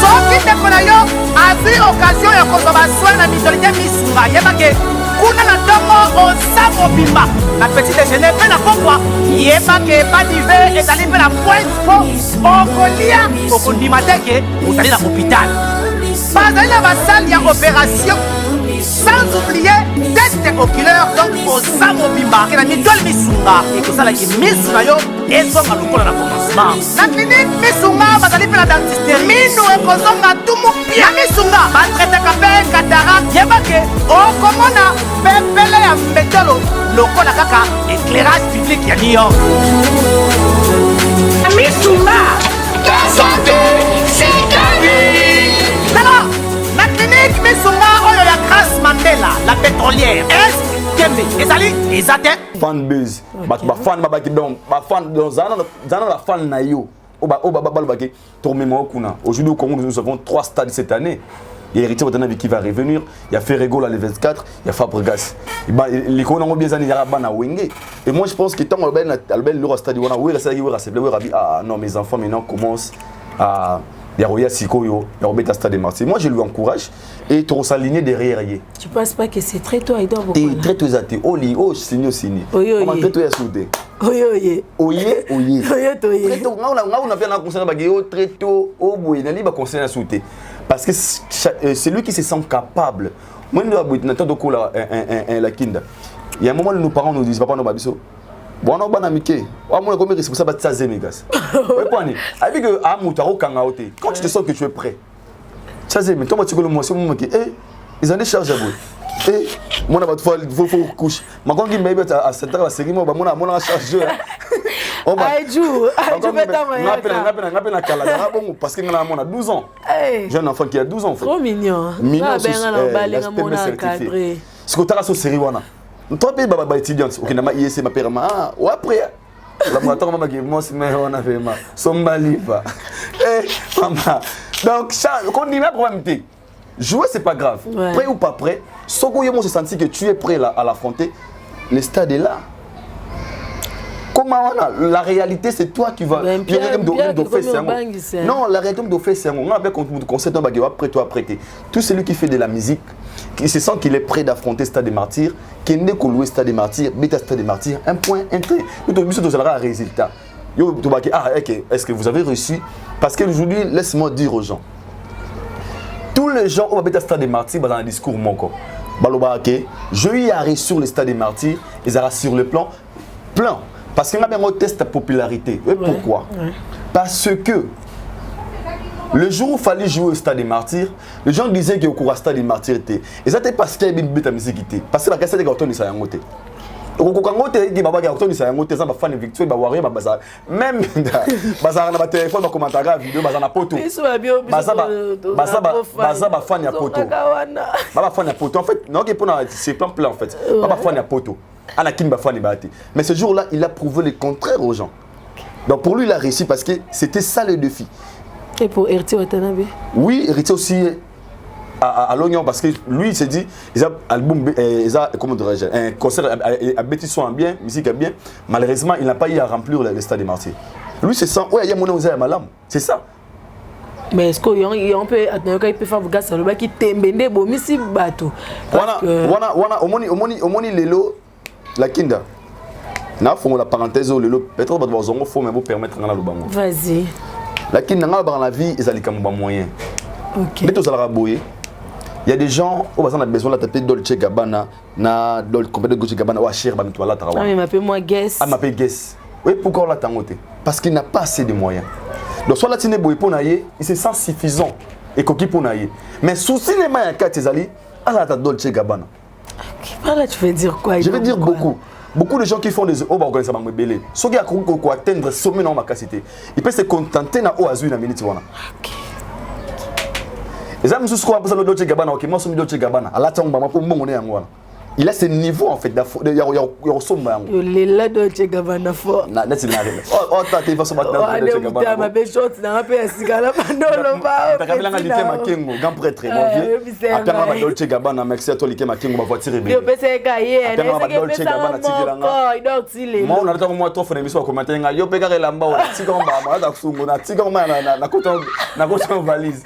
Soki ndeko na yo azwi occasion ya kozwa baswin na misolite Misunga yebake kuna na ntongo oza mobimba na petit déjeuner mpe na pokwa yebake badive ezali mpe na point po okolia okondima teke ozali na hôpital bazali na basale ya opération sans oublier test oculaire donc oza mobimba ke na mitole Misunga ekosalaki misu na yo ezonga lokola na commencement na clinique Misunga bazali mpe na dentiste minu ekozonga tumu pia Misunga batretaka mpe cataracte yebake okomona pepele ya mbetolo lokola kaka éclairage public ya New York Misunga ta santé c'est gagné alors na clinique Misunga oyo ya Grace Mandela la pétrolière est Kembe ezali ezate fan base ba fan ba ki donc ba fan dans zana la fan na yo ba balobaki tournement kuna aujourd'hui au Congo nous avons 3 stades cette année. Il y a Héritier Watanabe qui va revenir, il y a Ferrego là le 24, il y a Fabregas. Les Congo ont bien zani ya bana wenge. Et moi je pense que tant albel le stade wana oui rester oui rester ah non mes enfants maintenant commencent à il y a Roya Sikoyo, il y a Robert Stade de Marseille. Moi je lui encourage et tu s'aligner derrière hier. Tu penses pas que c'est très tôt Aïda beaucoup? Très tôt athée. Oli oh signé. Comment très tôt ya souté. Oye. Très tôt on a fait un conseil bagio très tôt au bout il a conseil à souté parce que c'est lui qui se sent capable. Moi nous avons n'attend la kinda. Il y a un moment où nos parents nous disent papa no babiso bon on va amitié on a combien risque ça va ça zémégas avec que amutaro kangaote quand tu te sens que tu es prêt ça zémé toi tu le motion moi qui ils ont des charges à bout moi on va faut couche ma quand il m'a dit à cette heure la série moi mon charge on va parce que on a 12 ans j'ai un enfant qui a 12 ans en fait trop mignon ce que tu as sur série wana toi pays baba étudiante ok na ma IEC ma père ma ou après la moto maman qui moi c'est mais on a fait ma somba lipa maman donc ça quand il a problème jouer c'est pas grave prêt ou pas prêt soko yo se sentir que tu es prêt à l'affronter le stade est là. Comment on a la réalité c'est toi qui vas non la réalité de faire c'est on a bien concept après toi prêter tout celui qui fait de la musique qui se sent qu'il est prêt d'affronter Stade des Martyrs qui n'est qu'au louer Stade des Martyrs bêta Stade des Martyrs un point un trait nous devons un résultat est-ce que vous avez reçu parce qu'aujourd'hui laisse-moi dire aux gens tous les gens au bêta Stade des Martyrs dans un discours mon corps je y arrête sur le Stade des Martyrs ils arrêtent sur le plan plein. Parce qu'on a bien un test de popularité. Et pourquoi? Parce que le jour où il fallait jouer au Stade des Martyrs, les gens disaient que au Stade des Martyrs était. Et ça c'était parce qu'il y avait une bête à musique. Parce que la cassette des cartons ils sont côté. Donc quand on était dit baba carton ils sont côté ça va fan victoire va warrior bazar. Même bazar na téléphone ba commentaire vidéo bazar na poto. Bazar ba fan ya poto. Baba fan ya poto en fait non que pour c'est plan en fait. Baba fan ya poto. Mais ce jour-là, il a prouvé le contraire aux gens. Donc pour lui, il a réussi parce que c'était ça le défi. Et pour Héritier Watanabe? Oui, Héritier aussi à l'oignon parce que lui, il s'est dit, il a album, comment dirais-je, un concert à bêtis son bien, musique bien. Malheureusement, il n'a pas eu à remplir le Stade des Martyrs. Lui, c'est ça. Ouais, il y a mon osé à malam. C'est ça. Mais est-ce qu'on peut faire vous gars ça le bac qui t'embende bon misi bateau. Wana omoni lelo. La kinda. Na faut la parenthèse au lelo peut-être pas besoin faut mais vous permettre ngala lubango. Vas-y. La kinda ngala dans la vie ils alika mba moyen. OK. Mais tout ça la boyer. Il y a des gens où on a besoin de taper Dolce Gabbana na Dolce compagnie Dolce Gabbana ou cher ba mitwala tarawa. Ah mais m'appelle moi Guess. Ah m'appelle Guess. Oui, pourquoi la tangote? Parce qu'il n'a pas assez de moyens. Donc soit la tine boy pour naïe, il se sent suffisant et coquille pour naïe. Mais sous cinéma ya katezali à la Dolce Gabbana. Là, tu veux dire quoi? Je veux dire beaucoup. Beaucoup de gens qui font des organisations belé. Ceux qui ont atteindre sommet dans ma capacité, ils peuvent se contenter na o azui na minute wana. OK. Et ça me sous quoi pour ça le Dolce Gabbana, OK, moi sommes Dolce Gabbana. À la tamba pour mbongo ne yango wana. il a ce niveau en fait il y a ressemble les là de Tchegabana fort na c'est na oh tu vas se battre dans le Tchegabana ma belle shot na pe asikala bandolo ba ta kabela ngalité makengo grand prêtre mon vieux après ma Dolce Gabbana merci à toi liké makengo ma voiture bien pesa kaye après ma Dolce Gabbana tikilanga donc tile moi on attend moi trop fona mission commenter nga yo peka relamba wa tikomba ma da kusungo na tikomba na koto valise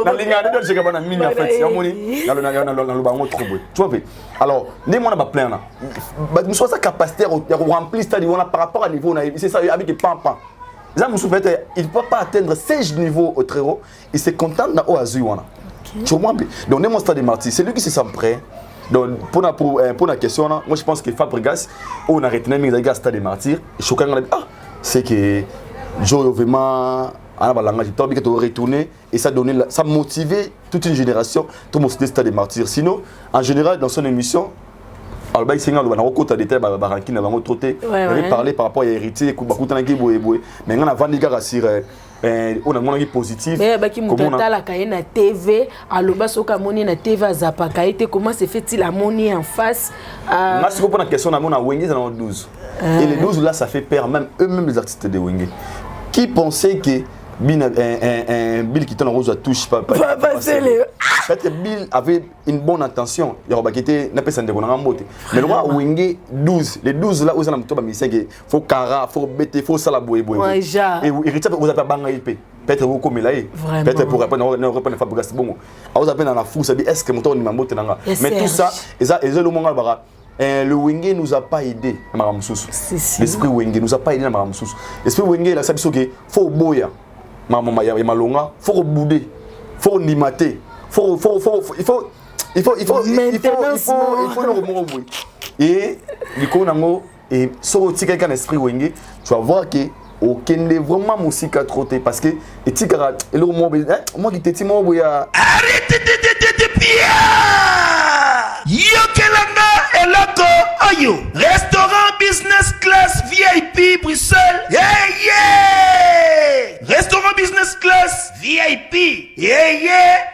na linga de Dolce Gabbana mini en fait yamoni na le bango trop beau tu vois alors ni moi na plein là nous soit sa capacité à remplir stade par rapport à niveau c'est ça avec des pampa ça me souffrait il peut pas atteindre 16 niveaux au très haut il se contente na oazu wana tu vois donc on est mon stade de martyr c'est lui qui se sent prêt donc pour la question là moi je pense que Fabregas on a retenu mes gars stade de martyr et choquant c'est que Joe vraiment à la langage tu as retourné et ça donné ça motivé toute une génération tout mon stade de martyr sinon en général dans son émission alors bah ici on a beaucoup de détails baranki na bango troté parler par rapport à héritier ku bakuta na kiboye boye mais on a vendu gars sur on a mon avis positif mais ba ki mutata la kaye na TV aloba soka moni na TV azapa kaite comment se fait-il à moni en face moi c'est pour la question na mona Wenge dans 12 et les 12 là ça fait peur même eux-mêmes les artistes de Wenge qui pensaient que Bill qui rose à touche pas peut-être Bill avait une bonne intention il y a qui était n'a pas senti qu'on a monté mais le roi Wenge 12 les 12 là où ça n'a pas mis c'est faut cara faut bêter faut ça la boue et héritier vous avez banga épée peut-être vous comme là peut-être pour répondre Fabregas bon vous avez dans la fou ça dit est-ce que mon tour ni mamote nanga mais tout ça et le moment là le Wenge nous a pas aidé l'esprit Wenge nous a pas aidé dans l'esprit Wenge là ça dit que faut boya maman ya malonga faut bouder faut nimater il faut le remonter et likonango et sorti quelqu'un esprit Wenge tu vas voir que aucun n'est vraiment musique à trotter parce que et tika et le moment moi qui t'ai moi boya arrête Yokelanga eloko ayo restaurant business class VIP Bruxelles restaurant business class VIP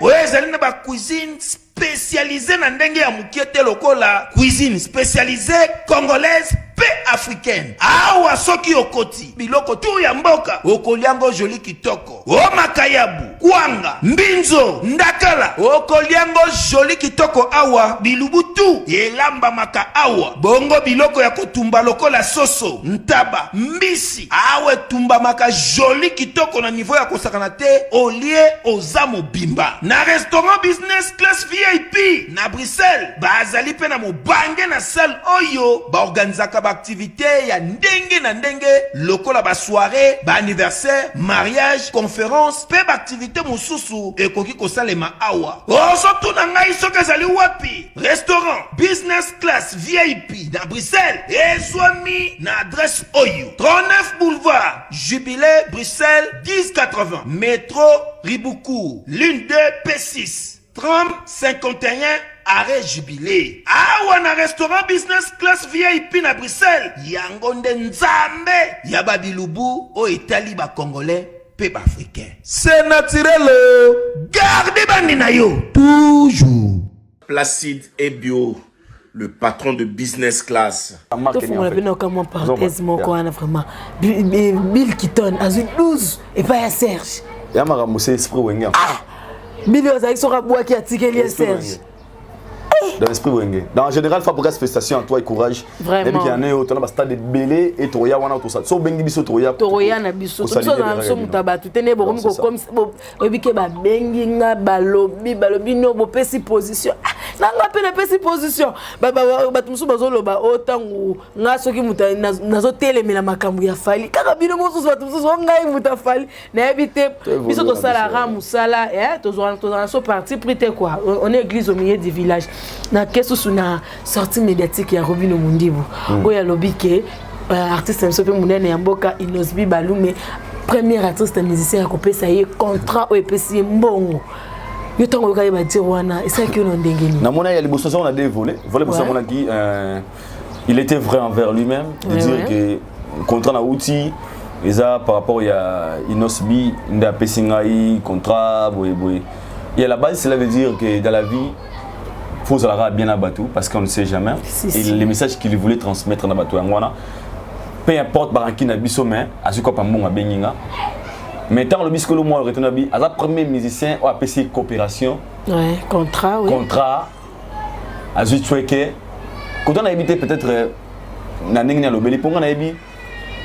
ouais zali na ba cuisine spécialisée na ndenge ya mukiete lokola cuisine spécialisée congolaise pe africaine awa soki okoti biloko tu ya mboka okoliango joli kitoko o makayabu kwanga mbinzo ndakala okoliango joli kitoko awa bilubutu elamba maka awa bongo biloko ya kotumba lokola soso ntaba mbisi awe tumba maka joli kitoko na niveau ya kosakana te olie ozamo bimba na restaurant business class VIP na Bruxelles bazali pe na mobange na salle oyo ba organizaka activité ya ndenge na ndenge lokola ba soirée ba anniversaire mariage conférence pe ba activité mususu ekoki kosalema awa ozo na ngai soka zali wapi restaurant business class VIP na Bruxelles ezwami na adresse oyo 39 boulevard Jubilé Bruxelles 1080 métro Ribuku l'une de P6 30 51 arrêt Jubilé. Awa na restaurant business class VIP na Bruxelles. Yango nde nzambe ya babilubu o Italie ba congolais pe ba africain. C'est naturel. Gardez bandi na yo toujours. Placide et Bio, le patron de business class. Bill Keaton a 12 et pas à Serge. Il y a un esprit Wenge. Bill Ozaïsora Bois qui a tiqué Serge. Dans l'esprit Wenge. En général, Fabregas félicitations à toi et courage. Vraiment. Et puis il y a un stade de Belé et Toria wana tout ça. So bengi biso Toria. Toria na biso. Tout ça na so mutaba tout tene bo comme obike ba bengi nga balobi no bo pesi position. Na nga pe na pesi position. Ba tumsu bazolo ba otangu nga soki muta nazo telemela makambu ya fali. Kaka bino mosusu batumsu ngai muta fali. Na ebite biso to sala ra musala to so parti prité quoi. On est église au milieu du village. Na kesu suna sortie médiatique ya Robino Mundibu oya lobike artiste msope munene ya mboka Inosbi Balume premier artiste musicien ya kopesa ye contrat o epesi mbongo yo tango ka ba dire wana esaki ono ndengeni na mona ya liboso on a des volets pour ça mona qui il était vrai envers lui-même de dire que contrat na outil eza par rapport ya Inosbi nda pesinga contrat boy et à la base cela veut dire que dans la vie faut aller bien à Batou parce qu'on ne sait jamais. Et les messages qu'il voulait transmettre dans Batou, peu importe Baranki n'a biso mais à ce qu'on pas bon à Beninga. Mais tant le bisco le mois le retourne à la premier musicien ou appelé coopération. Ouais, contrat, oui. Contrat. À ce que quand on a évité peut-être na nengna le beli pour on a évité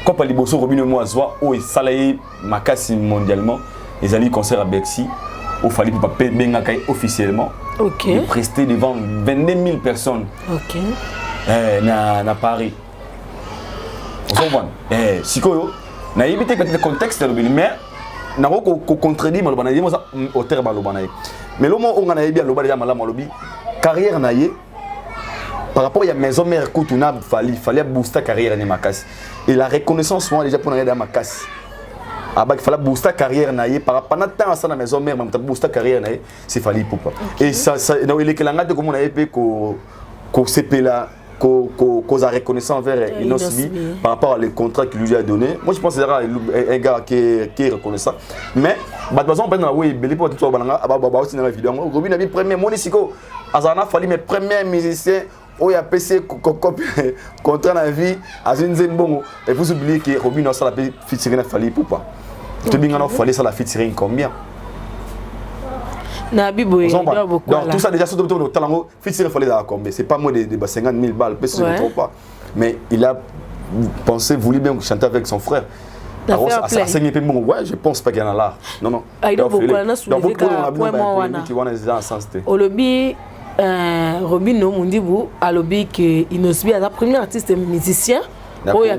quand pas les bosso Robin moi soit ou salé makasi mondialement les alliés concert à Bercy au fallait pas benga kai officiellement. OK. Il prestait devant 22 000 personnes. OK. Na Paris. On s'en va. Sikoyo na évité peut-être le contexte le beli mais na ko contredit malobana dit moi auteur malobana. Mais le moment où on a bien le déjà malama lobi carrière naie par rapport à la maison mère Koutouna fallait booster carrière ni Makassi et la reconnaissance moi déjà pour naie dans Makassi il fallait booster carrière naie par rapport à temps à la maison mère même booster carrière naie c'est fallait pour pas et ça donc il est que l'angate comme on a épé ko CPLA ko a reconnaissance envers Inosbi par rapport à les contrats qu'il lui a donné. Moi je pense que c'est un gars qui est reconnaissant mais bah de toute façon on peut oui belé pour tout ça balanga aba aussi dans la vidéo Robin a mis premier monisiko azana fallait mes premiers musiciens où il a PC contrat dans la vie à une bongo et vous oubliez que Robin a ça la featuring fallait pour pas tu bien on fallait ça la featuring combien donc tout ça déjà surtout au talent featuring fallait la combien c'est pas moi de 50 000 balles parce que je ne trompe pas mais il a pensé voulu bien chanter avec son frère. Ouais, je pense pas qu'il y en a là. Non, non. Olobi Robin Mundibu a lobby que Inosbi est la première artiste musicien. Oh, il y a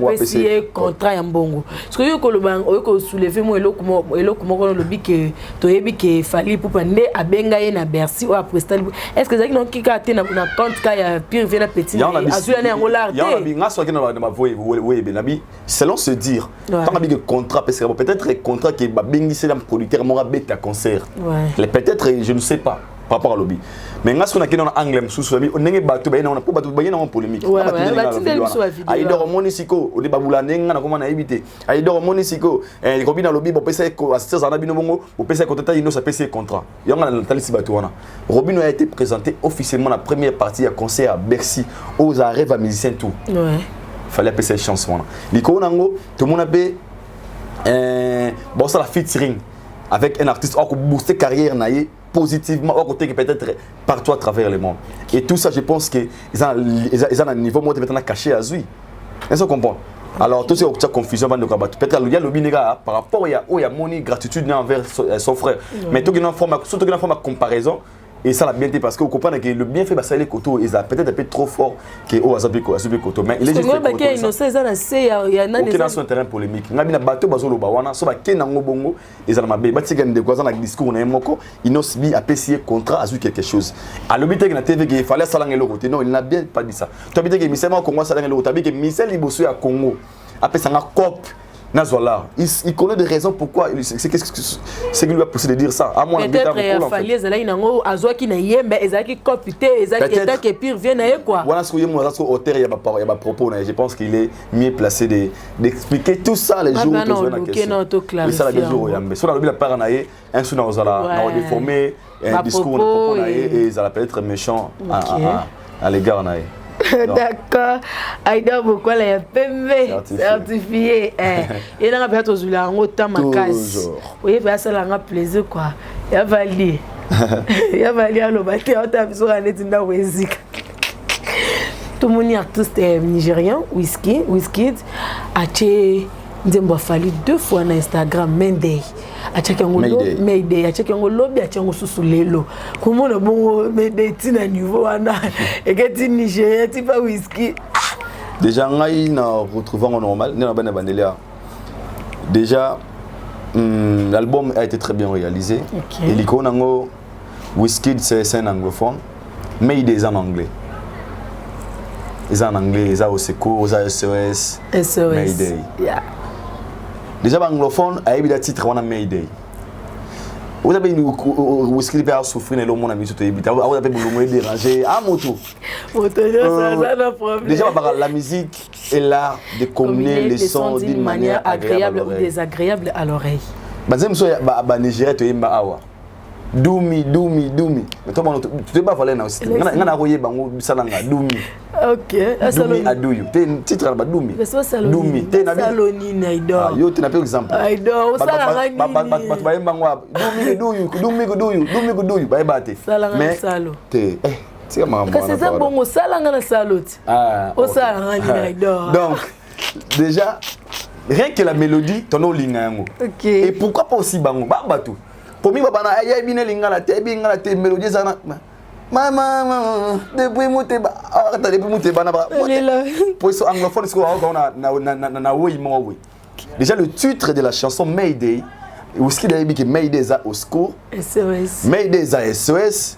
un contrat en bongo. Ce que je soulever moi le lobby que toyebi que fallait pour prendre à bengaye na Bercy ou à prestal. Est-ce que ça qui a été na compte quand il y a pire vient petit azulane angola il y a binga so na ma voye benabi selon se dire tant que contrat peut-être contrat qui ba bengi c'est un producteur mora beta concert peut-être je ne sais pas par rapport à lobby mais ngas qu'on a dans anglais sous on nenge batu ba na pour batu ba na polémique ai do monisiko o de babula nenga na comment na éviter ai do monisiko Robin lobby bo pesa ko assistance na bino bongo bo pesa ko tata ino sa pesa contrat yanga na talisi batu wana Robin a été présenté officiellement la première partie à concert à Bercy aux arrêts à musiciens tout fallait passer chance wana liko nango tout le monde a bon ça la featuring avec un artiste qui booster carrière naie positivement au côté que peut-être partout à travers le monde et tout ça je pense que ils ont un niveau moi maintenant caché à Zui est-ce que vous comprenez alors tout c'est confusion peut-être il y a le binega par rapport il y a moni gratitude envers son frère mais tout une forme surtout une forme de comparaison et ça la bien été parce que vous comprenez que le bienfait ça les coteaux ils a peut-être un peu trop fort que au azabiko coteau mais il est juste il y a aucun sur un terrain polémique ngabina bateau bazolo bawana so ba kenango bongo ils ont mabé batika de quoi dans le discours na moko inosbi a payé contrat a quelque chose à l'obité que na TV il fallait ça langue le côté non il n'a bien pas dit ça tu habites que Michel Congo ça langue le côté que Michel Liboso à Congo après ça na cop Nazola, il connaît des raisons pourquoi c'est qu'il lui a poussé de dire ça. À moi, peut-être il fallait que il nango azwa ki na yembe ezaki copité ezaki eta que pire vient na quoi. Voilà ce que moi ça auteur il y a propos je pense qu'il est mieux placé d'expliquer tout ça les jours où on a question. Oui ça la bien jour yambe. Sur la lobby la part na un sou na ozala na déformer un discours propos na et ça peut être méchant à l'égard na. D'accord. Aïda pourquoi la PMV certifié et là peut être la ngota makasi. Oui, va ça la plaisir quoi. Ya vali. Ya vali à l'obate on t'a besoin d'aller dans Wezika. Tout le monde artiste nigérien Wizkid a été Ndembo Fali 2 fois sur Instagram Mayday. Mayday, a checké un lobby, a checké un sous-lelo. Comment le bon Mayday tina niveau wana et que tu Nigeria, tu pas Wizkid. Déjà ngai na retrouvant normal, na bana bandelia. Déjà l'album a été très bien réalisé. Et l'icône nango Wizkid c'est un anglophone, Mayday est en anglais. Ils sont en anglais, ils ont Oseko, ils ont SOS, Mayday. Déjà, l'anglophone a eu des titres on a Mayday. Vous avez Wizkid a souffert et le monde a mis sur le vous avez le dérangé à moto. Déjà, la musique est là de combiner les sons d'une manière agréable ou désagréable à l'oreille. Bazem so ba Nigeria to yemba awa. Dumi. Mais toi, tu pas fallu na aussi. Ngana royer bango salanga Dumi. OK. Dumi aduyu. T'es titre là Dumi. Dumi. T'es na Saloni Naidor. Yo tu n'as pas exemple. Aidor salanga ni. Ba mbangwa Dumi kuduyu. Ba bate. Mais salo. T'es c'est maman. C'est ça bon salanga na saloti. O salanga ni Naidor. Donc déjà rien que la mélodie ton lingango. OK. Et pourquoi pas aussi bango babatu. Pour moi bana ya bine lingala te mélodie sana. Mama depuis muté ba depuis muté bana ba. Pour ce anglophone ce qu'on na oui moi oui. Déjà le titre de la chanson Mayday Wizkid a dit que Mayday za au secours. SOS. Mayday za SOS.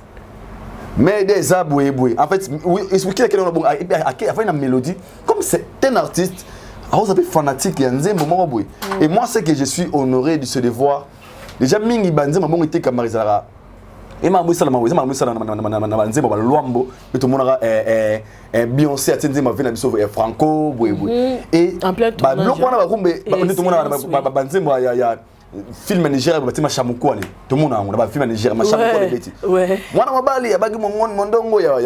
Mayday za boué. En fait Wizkid a bon a fait une mélodie comme c'est un artiste on s'appelle fanatique ya nzembo moko boy. Et moi c'est que je suis honoré de ce devoir. Déjà mingi banze mabongo était kamarizara. Et ma boussa na nzembo ba luambo mais tout le monde Beyoncé a tendé ma vie na biso Franco boy. Et ba blok wana ba kumbe ba tout le monde ba banzembo ya film Nigeria ba tima chamukwani. Tout le monde na ba film Nigeria ma chamukwani beti. Ouais. Mwana mabali ya bagi mondongo ya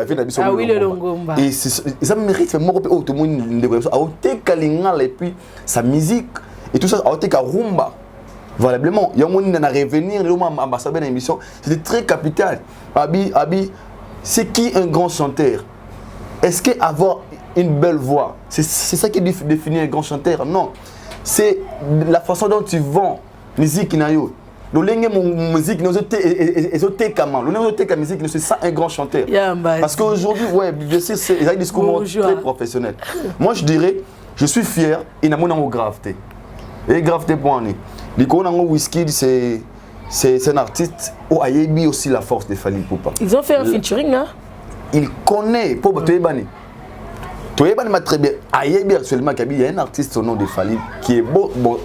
film na biso. Ah oui le longomba. Et ça mérite moko pe oh tout le monde ndeko so a ote kalingala et puis sa musique et tout ça a ote ka rumba. Valablement, il y a un monde qui a revenir, ambassadeur d'émission, c'était très capital. Abi, c'est qui un grand chanteur? Est-ce qu'avoir une belle voix, c'est ça qui définit un grand chanteur? Non, c'est la façon dont tu vends musique nayo. Le musique, c'est ça un grand chanteur. Parce qu'aujourd'hui, ouais, bien sûr, c'est un discours très professionnel. Moi, je dirais, je suis fier, il n'a pas de gravité. Et gravité pour en Wizkid, c'est un artiste où Ayebi aussi la force de Fally Ipupa. Ils ont fait un featuring, hein? Il connaît, pour Toyebani. Toyebani m'a très bien. Ayebi actuellement, il y a un artiste au nom de Fally qui est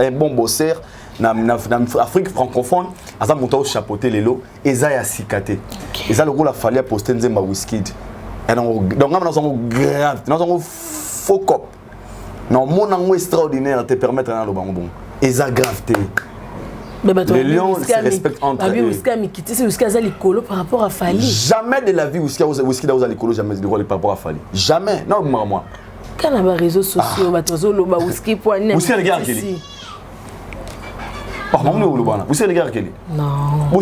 un bon bosseur dans l'Afrique francophone. Il a monté au chapeauté les lots et il a cicaté. Il a le rôle à Fally à poster un Wizkid. Donc, nous avons grave, nous avons faux cop. Non, mon extraordinaire te permettre de bon. Et ça gravité. Les lions se respectent entre eux. Par rapport à Fally. Jamais de la vie Wizkid a l'écolo, jamais de par rapport à Fally. Jamais. Non, moi. Quand on a les réseaux sociaux, Wizkid pour aller. Vous regarde Kelly. Vous regarde Kelly. Non. Vous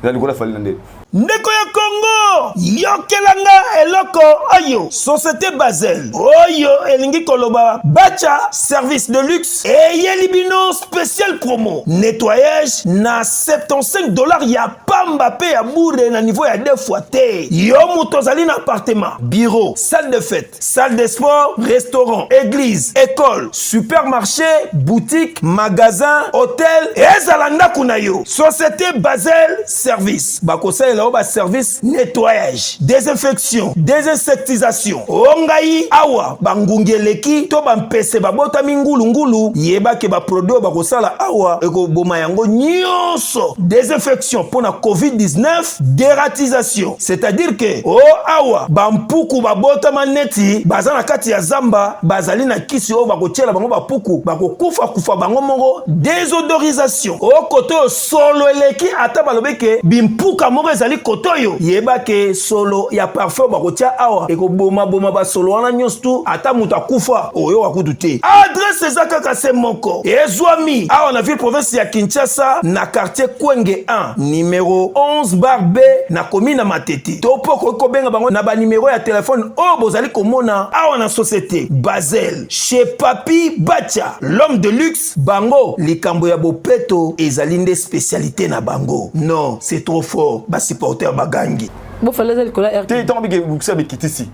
l'écolo Fally. Ndeko ya Congo yokelanga eloko oyo société Basel oyo elingi koloba bacha service de luxe et yelibino spécial promo nettoyage na $75 ya pamba pe ya bourre na niveau ya 2 fois te yo moto zali na appartement bureau salle de fête salle de sport restaurant église école supermarché boutique magasin hôtel ezala ndaku na yo société Basel service bakosala ba service nettoyage, désinfection, désinsectisation. Ongai awa bangungeleki to bampese babota mingulu yeba ke ba produit ba kosala awa eko boma yango nyonso. Désinfection pour la COVID-19, dératisation. C'est-à-dire que awa bampuku babota maneti bazana kati ya zamba bazali na kisi o bakotiela bango bapuku bakokufa bango mongo désodorisation. Koto solo eleki ata balobeke bimpuka moko ezali kotoyo yeba ke solo ya parfum bakotia awa eko boma ba solo wana nyonso ata mutu akufa oyo akutu te. Adresse ezaka kase moko ezwami awa na ville province ya Kinshasa na quartier Kwenge 1 numéro 11/B na commune Matete. Topoko ko benga bango na ba numéro ya téléphone o bozali komona awa na société Basel chez Papi Bacha l'homme de luxe bango likambo ya bopeto ezali nde spécialité na bango. Non, c'est trop fort. Ba supporter bagangi. Bon fallait le coller RK. Tu t'as envie que vous savez qui ici.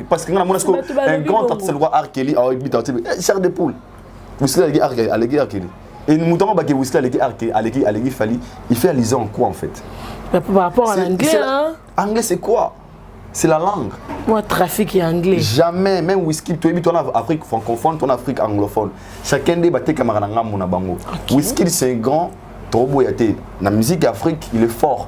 Parce que un grand artiste le roi Arkeli a habité chair de poule. Vous savez Arkeli Arkeli. Et nous montons que vous savez Arkeli Fally, il fait allusion en quoi en fait? Par rapport à l'anglais hein. Anglais c'est quoi? C'est la langue. Moi trafic et anglais. Jamais même Wizkid tu es en Afrique francophone, ton Afrique anglophone. Chacun des batés camarades na bango. Wizkid c'est un grand Toboyate. La musique Afrique, il est fort.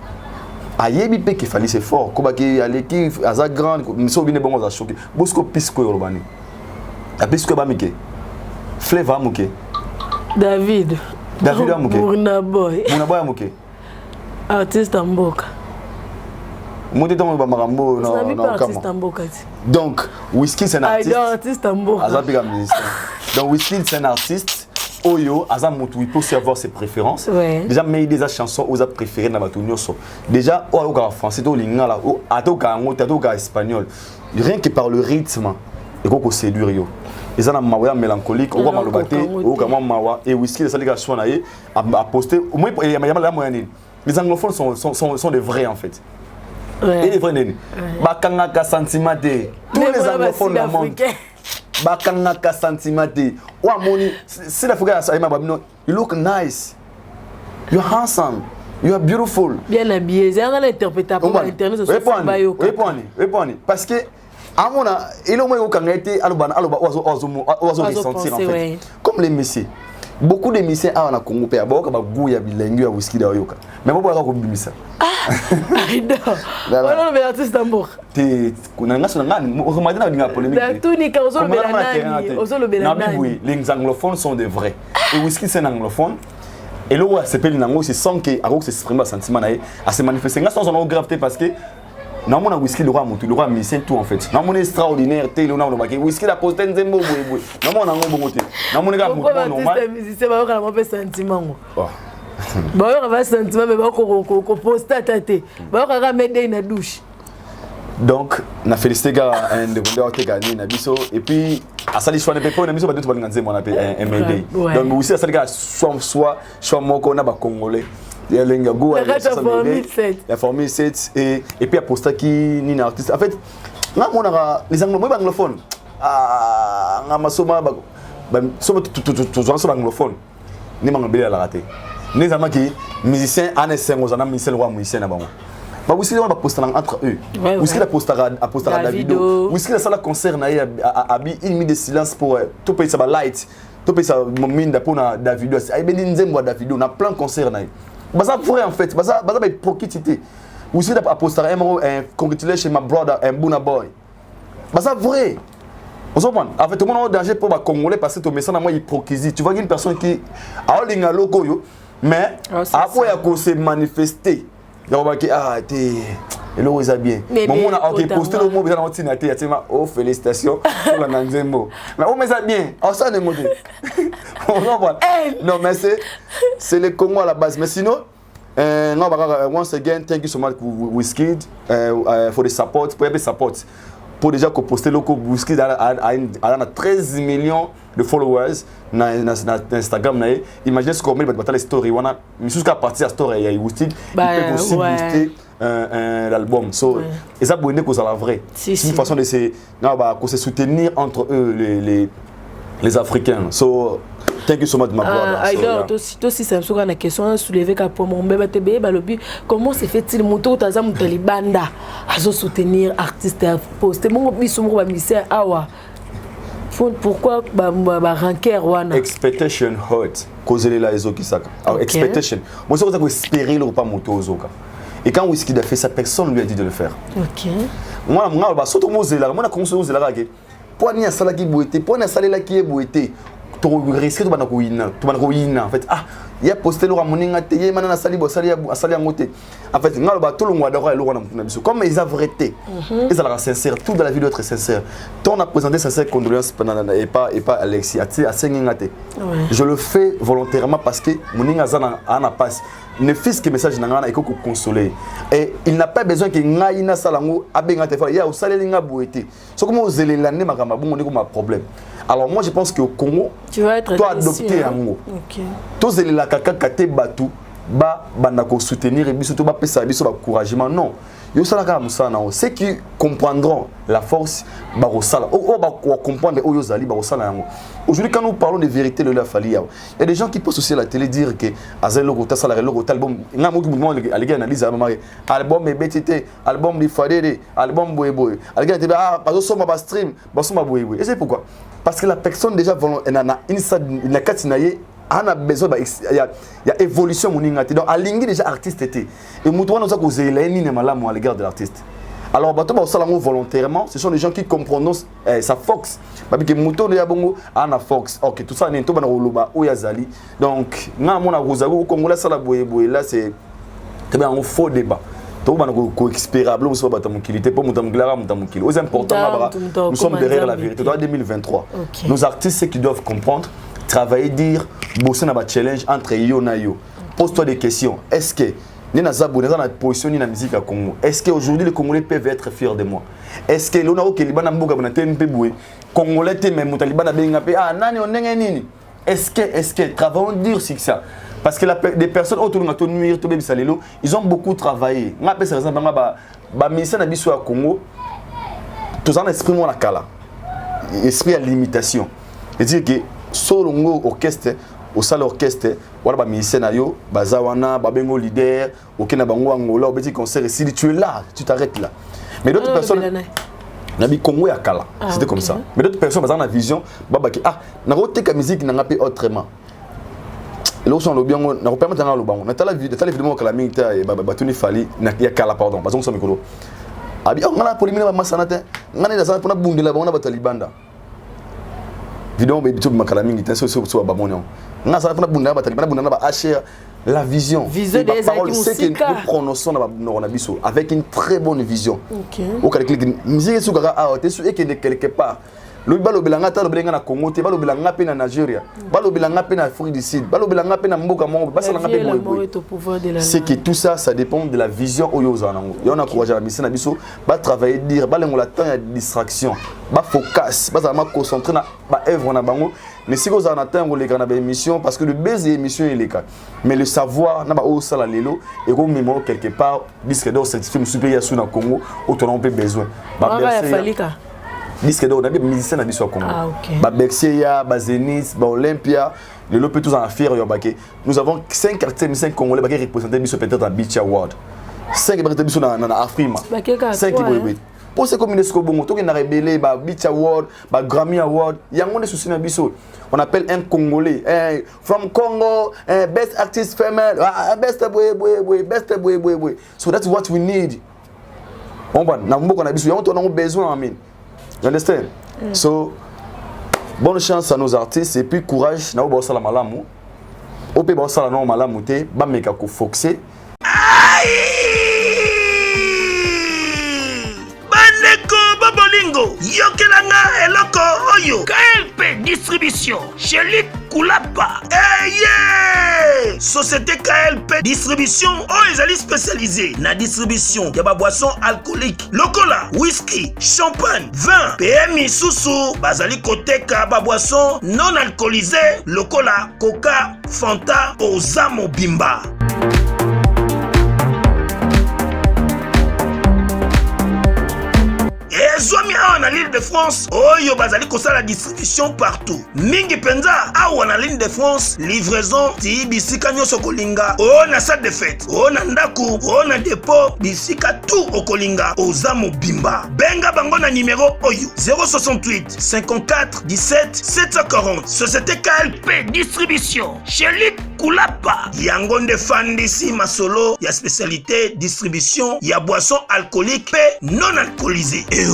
Ayebi pe que Fally c'est fort. Kobaki aleki aza grand, miso bine bongo za choqué. Bosco pisco yorobani. A pisco ba mike. Flavor muke. David amuke. Burna Boy amuke. artiste mboka. Moi t'es dans Marambo non artiste mboka. Donc Wizkid c'est un artiste. Artiste mboka. Donc Wizkid c'est un artiste. Oyo, Azam Moutou, il peut aussi avoir ses préférences. Ouais. Déjà, mais des chansons aux préférées dans la déjà, au français, au lingala, au espagnol. Rien que par le rythme, et qu'on séduit Rio. Ils ont un mawa mélancolique, au malobate, au mawa, et Wizkid, ça les gars sont allés à poster. Au moins, il y a la moyenne. Les anglophones sont des vrais en fait. Ouais. Et les vrais. Bakangaka sentimenté. Tous les anglophones dans le monde. Bakangaka sentimenté. Wa moni, c'est la fois que you look nice. You're handsome. You are beautiful. Bien habillé. C'est un interprétateur pour internet sur Répondez. Parce que à mon il est au moins au Canada, oiseau ressentir en fait. Comme les messieurs. Beaucoup de messieurs à Congo pe aboka ba guya bilengi ya Wizkid ayoka. Mais bon ba ko bimisa. Aïda. Voilà le artiste d'amour. Te kunanga sonanga on m'a dit na polémique. Da tout ni ka ozo belanani, ozo le belanani. Oui, les anglophones sont des vrais. Et Wizkid c'est un anglophone. Et là où s'appelle nango c'est sans que Aro s'exprime sentiment na à se manifester sans son gravité parce que non mon Wizkid le roi mutu le roi missin tout en fait. Non mon extraordinaire té le nom de Wizkid a posté nzembo boy. Non mon nango bongote. Non mon gars normal. C'est pas vrai qu'on a sentiment. Bah on va sentiment mais qu'on poster tâté. Bah on va mettre dans la douche. Donc na félicité gars indépendant te gagner na biso et puis à ça les choix ne peut pas na biso ba tout balinga nzembo na pe MLD. Donc aussi à ça les gars soit moko na ba congolais. Il y a l'engago la formule 7 et puis à poster qui ni na artiste. En fait là mon les anglophones nga masoma ba soma tout anglophone ni mangabeli la raté. Les amis qui musiciens en essayant aux amis musiciens musiciens na bango. Bah Wizkid on va poster entre eux. Wizkid a posté la vidéo. Wizkid a ça la concert na abi il mis de silence pour tout pays ça ba light. Tout pays ça mine pour na Davido. Ay ben nzembo Davido na plein concert na. Bah ça vrai en fait. Bah ça ba hypocrite. Wizkid a posté un congratulations my brother and Buna boy. Bah ça vrai. On comprend. En fait tout le monde est en danger pour les Congolais parce que ton message na moi hypocrisie. Tu vois une personne qui a linga logo yo mais après il a se manifester. Il a dit ah t'es et là ils bien. Bon on a OK posté le mot dans notre naté il a oh félicitations pour la nzembo. Mais on met ça bien. On ça ne monte. On comprend. Non mais c'est le Congo à la base mais sinon no once again thank you so much Wizkid for the support pour the support. Pour déjà que poster le Wizkid a 13 millions de followers na Instagram. Imaginez ce qu'on met dans la story. Mais jusqu'à partir de la story, il y a Wizkid. Il peut aussi booster l'album. So, et ça, c'est la vraie. C'est une façon de se soutenir entre eux, les Africains. So, thank you so much, my brother. Aïda, toi aussi, c'est une question soulevée pour mon bébé. Comment se fait-il moto taza mutali banda à soutenir artiste poster mon biso mo ba misère awa. Pourquoi ba ranker wana? Expectation hurt. Cause la ezo kisaka. Expectation. Moi c'est ça espérer le pas moto ozoka. Et quand Wizkid a fait ça, personne lui a dit de le faire. OK. Moi ba soto mo zela, moi na konso zela ka ke. Pour ni asala ki boité, pour ni asala la ki boité. Tu risques de en fait il y a posté le ramoninga te yé manana sali bo sali ngote en fait ngalo ba tout le monde adore le roi na biso comme ils a vérité ils sont sincères tout dans la vie doit être sincère ton a présenté sincère condoléances et pas Alexis a sengingate je le fais volontairement parce que moninga zana ana passe ne fils que message nangana et ko consoler et il n'a pas besoin que ngaina salango abengate fa ya usalenga boete so comme ozelelane makamba bongo ndeko ma problème. Alors moi je pense qu'au Congo, tu vas être adopté un mot. Tous les kaka kate batu ba bandako soutenir et biso to ba pesa biso ba encouragement non. Yo sala ka musana ceux qui comprendront la force ba rosala o ba comprendre o yo zali ba rosala yango. Aujourd'hui quand nous parlons de vérité de la fali il y a des gens qui postent aussi à la télé dire que azelo ko tasala le ko album ngamo ki mouvement alika analyse album e betité album di fadede album boyeboy alika te ah pas so ma stream ba so ma boyeboy et c'est pourquoi parce que la personne déjà elle a une katinaye a besoin il y a évolution moninga donc alingi déjà artiste était et mutu wana ko zela ni ne malamu à l'égard de l'artiste. Alors bato ba salango volontairement ce sont des gens qui comprennent sa force parce que mutu ya bongo ana force OK tout ça n'est to bana loba o ya zali donc nga mona rozago kongola sala boye là c'est tu as un faux débat. Tu as un expérable, nous sommes important, nous sommes derrière la vérité. Dans 2023, nos artistes, ce qu'ils doivent comprendre, travailler, dire, bosser dans un challenge entre yo et yo. Pose-toi des questions. Est-ce que nous avons une position dans la musique à Congo? Est-ce qu'aujourd'hui les Congolais peuvent être fiers de moi? Est-ce que l'on a au Liban a un Congolais même Taliban a nani? Est-ce que travaillons dur sur ça? Parce que des personnes autour de nous, ils ont beaucoup travaillé. On appelle ça par exemple, ministère à Congo, tous en esprit mon akala, esprit à limitation. C'est-à-dire que sur l'orchestre, au salle orchestre, voilà ba ministère na yo, bazawana, babengo leader, okena bango angola, au petit concert, si tu es là, tu t'arrêtes là. Mais d'autres personnes Nabi Congo ya kala, c'était comme ça. Mais d'autres personnes ont la vision, babaki na roteka musique na ngapé autrement. Là où sont le bien, na repère maintenant le bango. Na tala vidéo que la militaire et batuni fali na ya kala pardon, parce qu'on s'en mikolo. Abi on a polémique ba masanate, ngana da sana pona bundela bango na batalibanda. Vidéo be bitu makala militaire so ba monyo. Ngana sana pona bundela batalibanda ba HR. La vision, des paroles, c'est que nous prononçons dans biso avec une très bonne vision. Au cas de musique est quelque part. Le balo belanga ta lo belanga na Congo, te balo belanga pe na Nigeria, balo belanga pe na Afrique du Sud, balo belanga pe na Mboka Mongo, basa nga pe boy. C'est que tout ça, ça dépend de la vision oyoza nango. Y on encourage la mission na biso, ba travailler dire, ba lengo la temps ya distraction, ba focus, ba za ma concentrer na ba œuvre na bango. Mais si vous en attendez les grandes émissions, parce que le baiser émission est le cas. Mais le savoir, n'a pas au sala lelo et qu'on mémoire quelque part, disque d'or certifié supérieur sur le Congo, autant on peut besoin. Disque d'or, on a des musiciens à Bissau Congo. Bexia, Bazenit, Olympia, le lot peut tous en faire. Nous avons 5 artistes musiciens congolais qui représentent Bissau peut-être à Beach Award. 5 qui représentent Bissau dans Afrima. 5 qui vont pour ce comme UNESCO Bongo, tout qui n'a rebellé, Beach Award, Grammy Award, il y a un souci dans Bissau. On appelle un Congolais, from Congo, best artist female, best boy. So that's what we need. On va, on a besoin, amen. You understand? So, bonne chance à nos artistes et puis courage, na oba sala malamu. Ope ba sala no malamu te, ba meka ko foxer. Bolingo, Yokelanga Eloko Oyo, KLP Distribution, chez Luc Koulapa. Yeah! Société KLP Distribution, ils spécialisés dans la distribution de boissons alcooliques, locola, whisky, champagne, vin, PMI Soussou, Bazali Koteka, boissons non alcoolisées, locola, coca, fanta, Ozamo Bimba. Zomi a l'île de France, Oyo bazali kosa la distribution partout. Mingi penza a na l'île de France, livraison ti bisika nyoso kolinga. O na salle de fête, o na ndaku, o na dépôt, bisika tout okolinga. Ozamo Bimba. Benga bango na numéro Oyo 068 54 17 740. Société KLP Distribution. Chez Luc Koulapa. Yangonde Fandisi Masolo, ya spécialité distribution, ya boisson alcoolique non alcoolisée. Et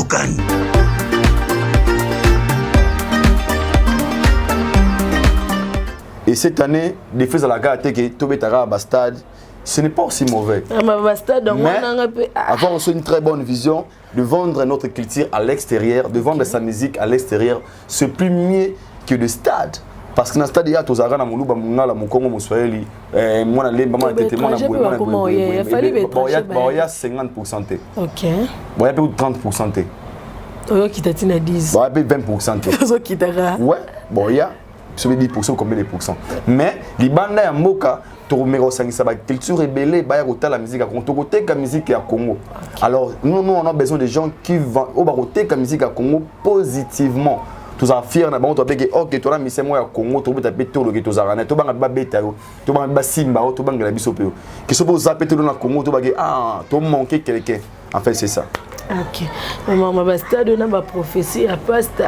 Et cette année, des faits à la gare, que Tobetara Bastad, ce n'est pas aussi mauvais. Mais avoir aussi une très bonne vision de vendre notre culture à l'extérieur, de vendre sa musique à l'extérieur, c'est plus mieux que le stade. Parce que dans le stade, il y a tous les gens qui sont il y a 50%. Ok. Il y a 30%. Qui t'a dit 10. Il y a 20%. Ouais, il y a 10%, combien de pourcents. Mais les bandes à Moka, la culture est belle, la musique à Congo, la musique à Congo. Alors, nous, on a besoin de gens qui vont la musique à Congo positivement. Tous en fiers na bango to bege ok to na mise mo ya Congo to beta peto lo ke to zarana to banga ba beta yo to banga ba simba to banga la biso pe yo ke so bo zapete na Congo to bage to manquer quelqu'un en fait c'est ça. OK maman ba stade na ba prophétie à pasta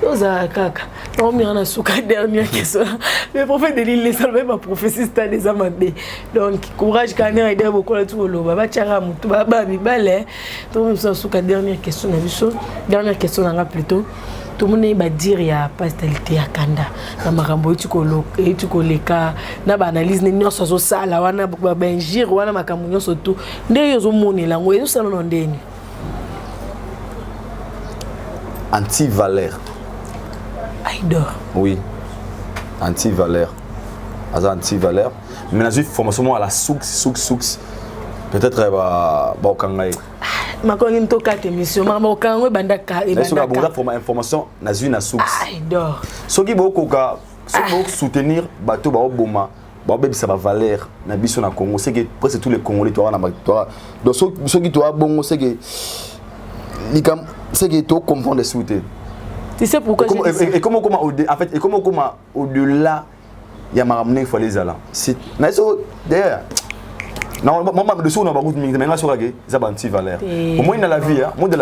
to za kaka on mi na suka dernière question le prophète de l'île ça même ma prophétie stade des amandé donc courage kana aider beaucoup là tout lo ba tiara mutu ba bi balé to mi suka dernière question na biso dernière question na plutôt tout le monde va dire il y a pas stabilité à Kanda na makambo tu koleka na ba analyse ni nyonso zo sala wana ba benjir wana makambo nyonso tout nde yo zo monela ngo yo sala no ndeni anti-valeur. Aïdor. Oui. Anti-valeur. Anti-valeur. Mais dans une formation à la soux. Peut-être au Kangaï. Ma connais to 4 émissions. Ma Kangaï bandaka et bandaka. Mais information dans une soux. Aïdor. Ce qui beaucoup soutenir bateau ba boma. Ba bébé ça va valeur na biso na Congo, c'est que presque tous les Congolais toi na toi. Donc ce qui toi bon c'est que c'est que tu comprends les sous-titres. Tu sais pourquoi je dis ça? Et comment au-delà il y a ramené il faut les aller. C'est mais derrière. Non, maman de sous on va route mais là sur la ça va anti-valeur. Au moins dans la vie hein, de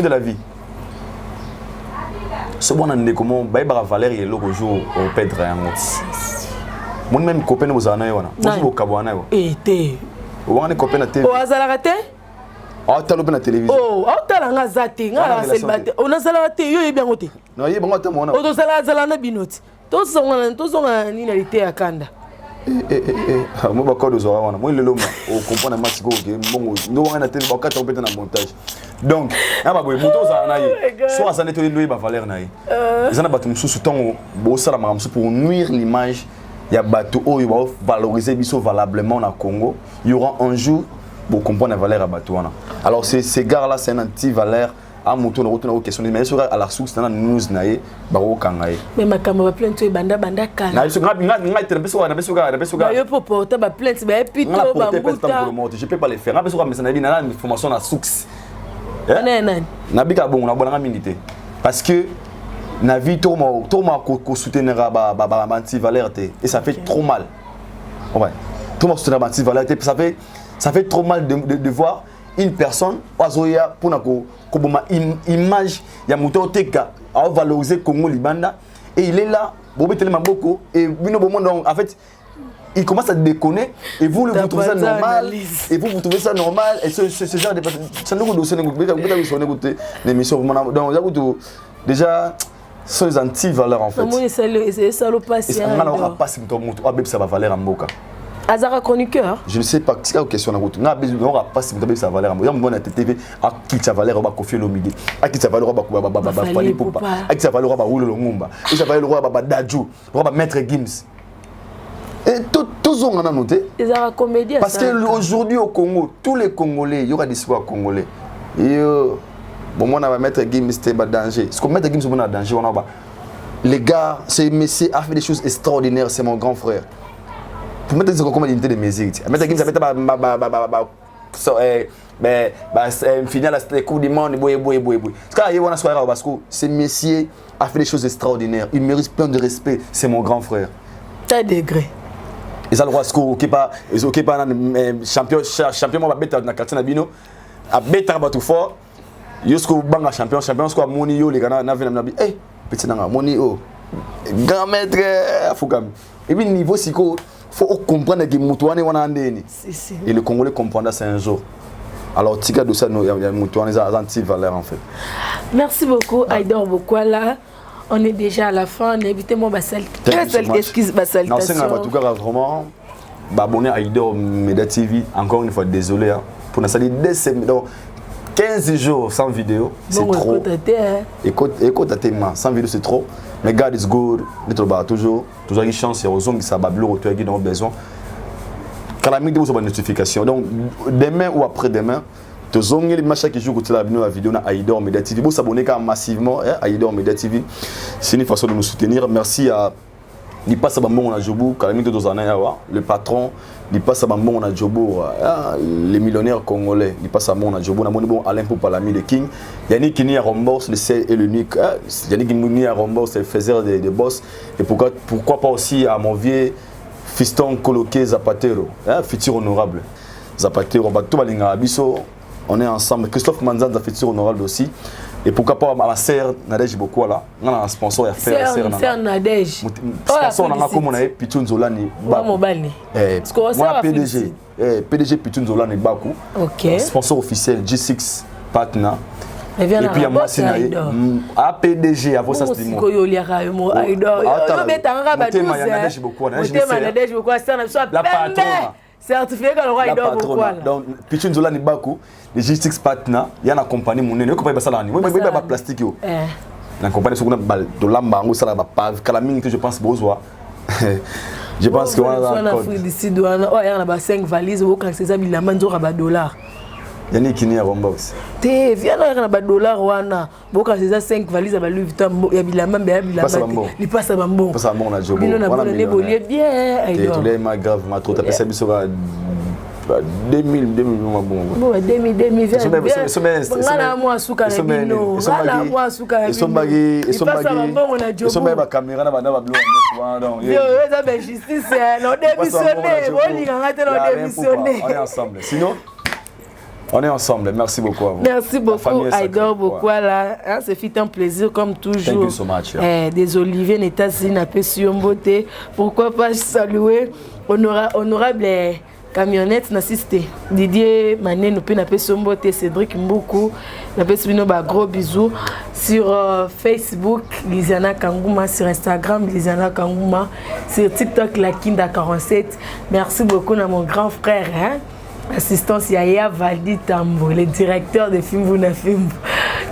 la vie. Ce bon on est comment ba valeur il est là au jour au perdre rien. Mon même copain aux années wana. Moi au Kabwana. Té. On est copain à TV. Au hasard raté? Ah, tu as la télévision. Oh, tu as la zate, on a salaté, yo bien côté. Non, il y a bon temps on a. O to sala na binoti. To songa ni na lité à Kanda. Moi ba ko do zo wana. Moi le loma o comprendre match go game. Bon, no wana télé ba 4 opéter na montage. Donc, na ba boy moto za na yi. So azane to ndo ba valeur na yi. Ezana batu mususu tongo bo sala makamsu pour nuire l'image. Il y a batu o yo ba valoriser biso valablement na Congo. Il y aura un jour pour comprendre la valeur à Batouana. Alors ces gars-là, c'est un anti-valeur. À mon tour, on a une question. Mais sur à la source, c'est un news naïe, baro kangaï. Mais ma caméra plainte, tu es banda kan. Na je peux porter ma plainte, mais plutôt je peux pas les faire. Mais ça n'a pas une information à source. Na bika bon, na bonne minute. Parce que na vie trop mal soutenir ba anti-valeur et ça fait trop mal. Ouais. Tout le soutenir anti-valeur ça fait trop mal de voir une personne pour une image ya muto teka a valoriser Congo Libanda et il est là beaucoup et en fait il commence à déconner et vous trouvez ça normal et vous trouvez ça normal et ce genre de ça nous dossier l'émission donc déjà sont les anti-valeurs en fait ça le passe ça va valer en boka. Azara chroniqueur. Je ne sais pas si la question na route. Na besoin on pas si vous ça valeur. Il y a mon TV à qui ça valeur ba Kofi Olomide. À qui ça valeur ba Fally Ipupa. À qui ça valeur ba Roulo Longomba. Et ça valeur ba Dadju, ba Maître Gims. Et tous on a noté. Azara comédien. Parce que aujourd'hui au Congo, tous les Congolais, il y aura des soirs congolais. Et bon moi on va Maître Gims c'était ba danger. Ce que Maître Gims on a danger on a ba les gars, c'est Messi a fait des choses extraordinaires, c'est mon grand frère. Pour mettre des comment l'unité de musique. Mettre qui ça mettre finale la Coupe du monde boy. Parce qu'il y a une soirée au Basco, ce monsieur a fait des choses extraordinaires. Il mérite plein de respect, c'est mon grand frère. T'as degré. Et ça le Basco qui pas champion va bêta na quartier na bino. A bêta ba tout fort. Yosko banga champion quoi moni yo les gars na vena na bi. Eh petit nanga moni oh. Grand maître Fukam. Et puis niveau siko faut comprendre que Moutouane wana andeni. Et le Congolais comprendra ça un jour. Alors tika de ça il y a Moutouane des anti-valeurs en fait. Merci beaucoup Aïdor Bokwala. On est déjà à la fin, évitez-moi excuse ma salutation. Non, c'est en tout cas vraiment abonné à Aïdor Média TV. Encore une fois désolé pour nous saluer dès 15 jours sans vidéo, c'est trop. Écoute à tes mains, sans vidéo c'est trop. Mais God is good, toujours une chance, il y a aux hommes qui savent qui ont besoin. Quand la minute vous avez une notification, donc demain ou après-demain, tous les matchs qui jouent côté la vidéo à Aïdor Média TV. Vous s'abonnez massivement à Aïdor Média TV. C'est une façon de nous soutenir. Merci à il passe à Bambon à Djobo, le patron, il passe à Bambon à Djobo, les millionnaires congolais, il passe à Bambon à Djobo, Alain Poupalami, le King, Yannick Kini à Rombos, le C et le Nick, Yannick Kini à Rombos, le faiseur des boss, et pourquoi pas aussi à mon vieux fiston coloqué Zapatero, futur honorable. Zapatero, on est ensemble. Christophe Manzan, futur honorable aussi. Et pourquoi pas ma sœur Nadège Bokwala, on a un sponsor à faire sœur Nadège. Sponsor on a comme on a Pitun Zolani Baku. Moi PDG Pitun Zolani Baku. OK. Sponsor officiel G6 Partner. Et puis à moi c'est APDG avant ça c'est moi ko liaka mo Aïdor yo betanga ba 12 la patronne certifié que le roi Aïdor pourquoi donc Pichu Nzola ni baku les logistics partner ya na compagnie monene yo compagnie basala ni moi ba plastique yo na compagnie sokuna ba dolamba ngo sala ba pave kala mingi je pense bozwa je pense que on a Afrique du Sud on a ba 5 valises au quand c'est ça bilamba nzora ba dollars yani kini ya bombox te vient na ba dollars wana boka c'est ça 5 valises ba Louis Vuitton ya bilamba li passe ba mbongo passe ba mbongo na jobo wana ne bolier bien et tout les ma grave ma trop tapé ça biso 2000 ma bongo bon 2000 ngana mo asuka na bino ngana mo asuka na bino ils ba caméra na bana ba blo donc yo ça ben justice non démissionner boli ngana te non démissionner on est ensemble sinon on est ensemble, merci beaucoup à vous. Merci beaucoup, Aïdor Bokwala. Ce fut un plaisir comme toujours. Thank you so much. Des Olivier Netasi n'a pas su beauté. Pourquoi pas saluer honorable camionnette n'assisté. Didier Mané nous peut n'a pas su beauté. Cédric Mboukou n'a pas su gros bisous sur Facebook Lisiana Kangouma, sur Instagram Lisiana Kangouma, sur TikTok Lakinda 47. Merci beaucoup à mon grand frère. Assistance Yaya Valdi Tambo, le directeur de Fimbu na Fimbu.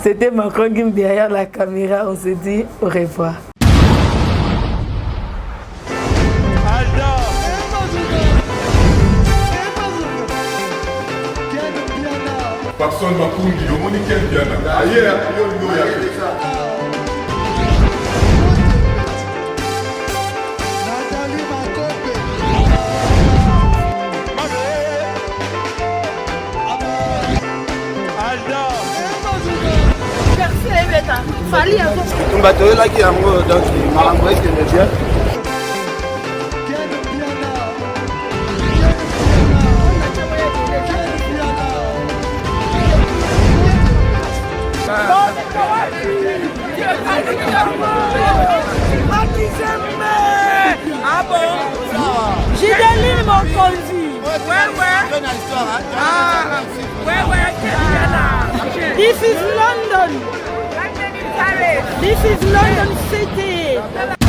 C'était Macron Gim derrière la caméra. On se dit au revoir. Personne ne m'a dit, le monde est bien. Ailleurs, il y a un bateau là qui est en haut, donc il m'a envoyé que le bien. Ah bon? J'ai des mon conduit. This is London. This is London City.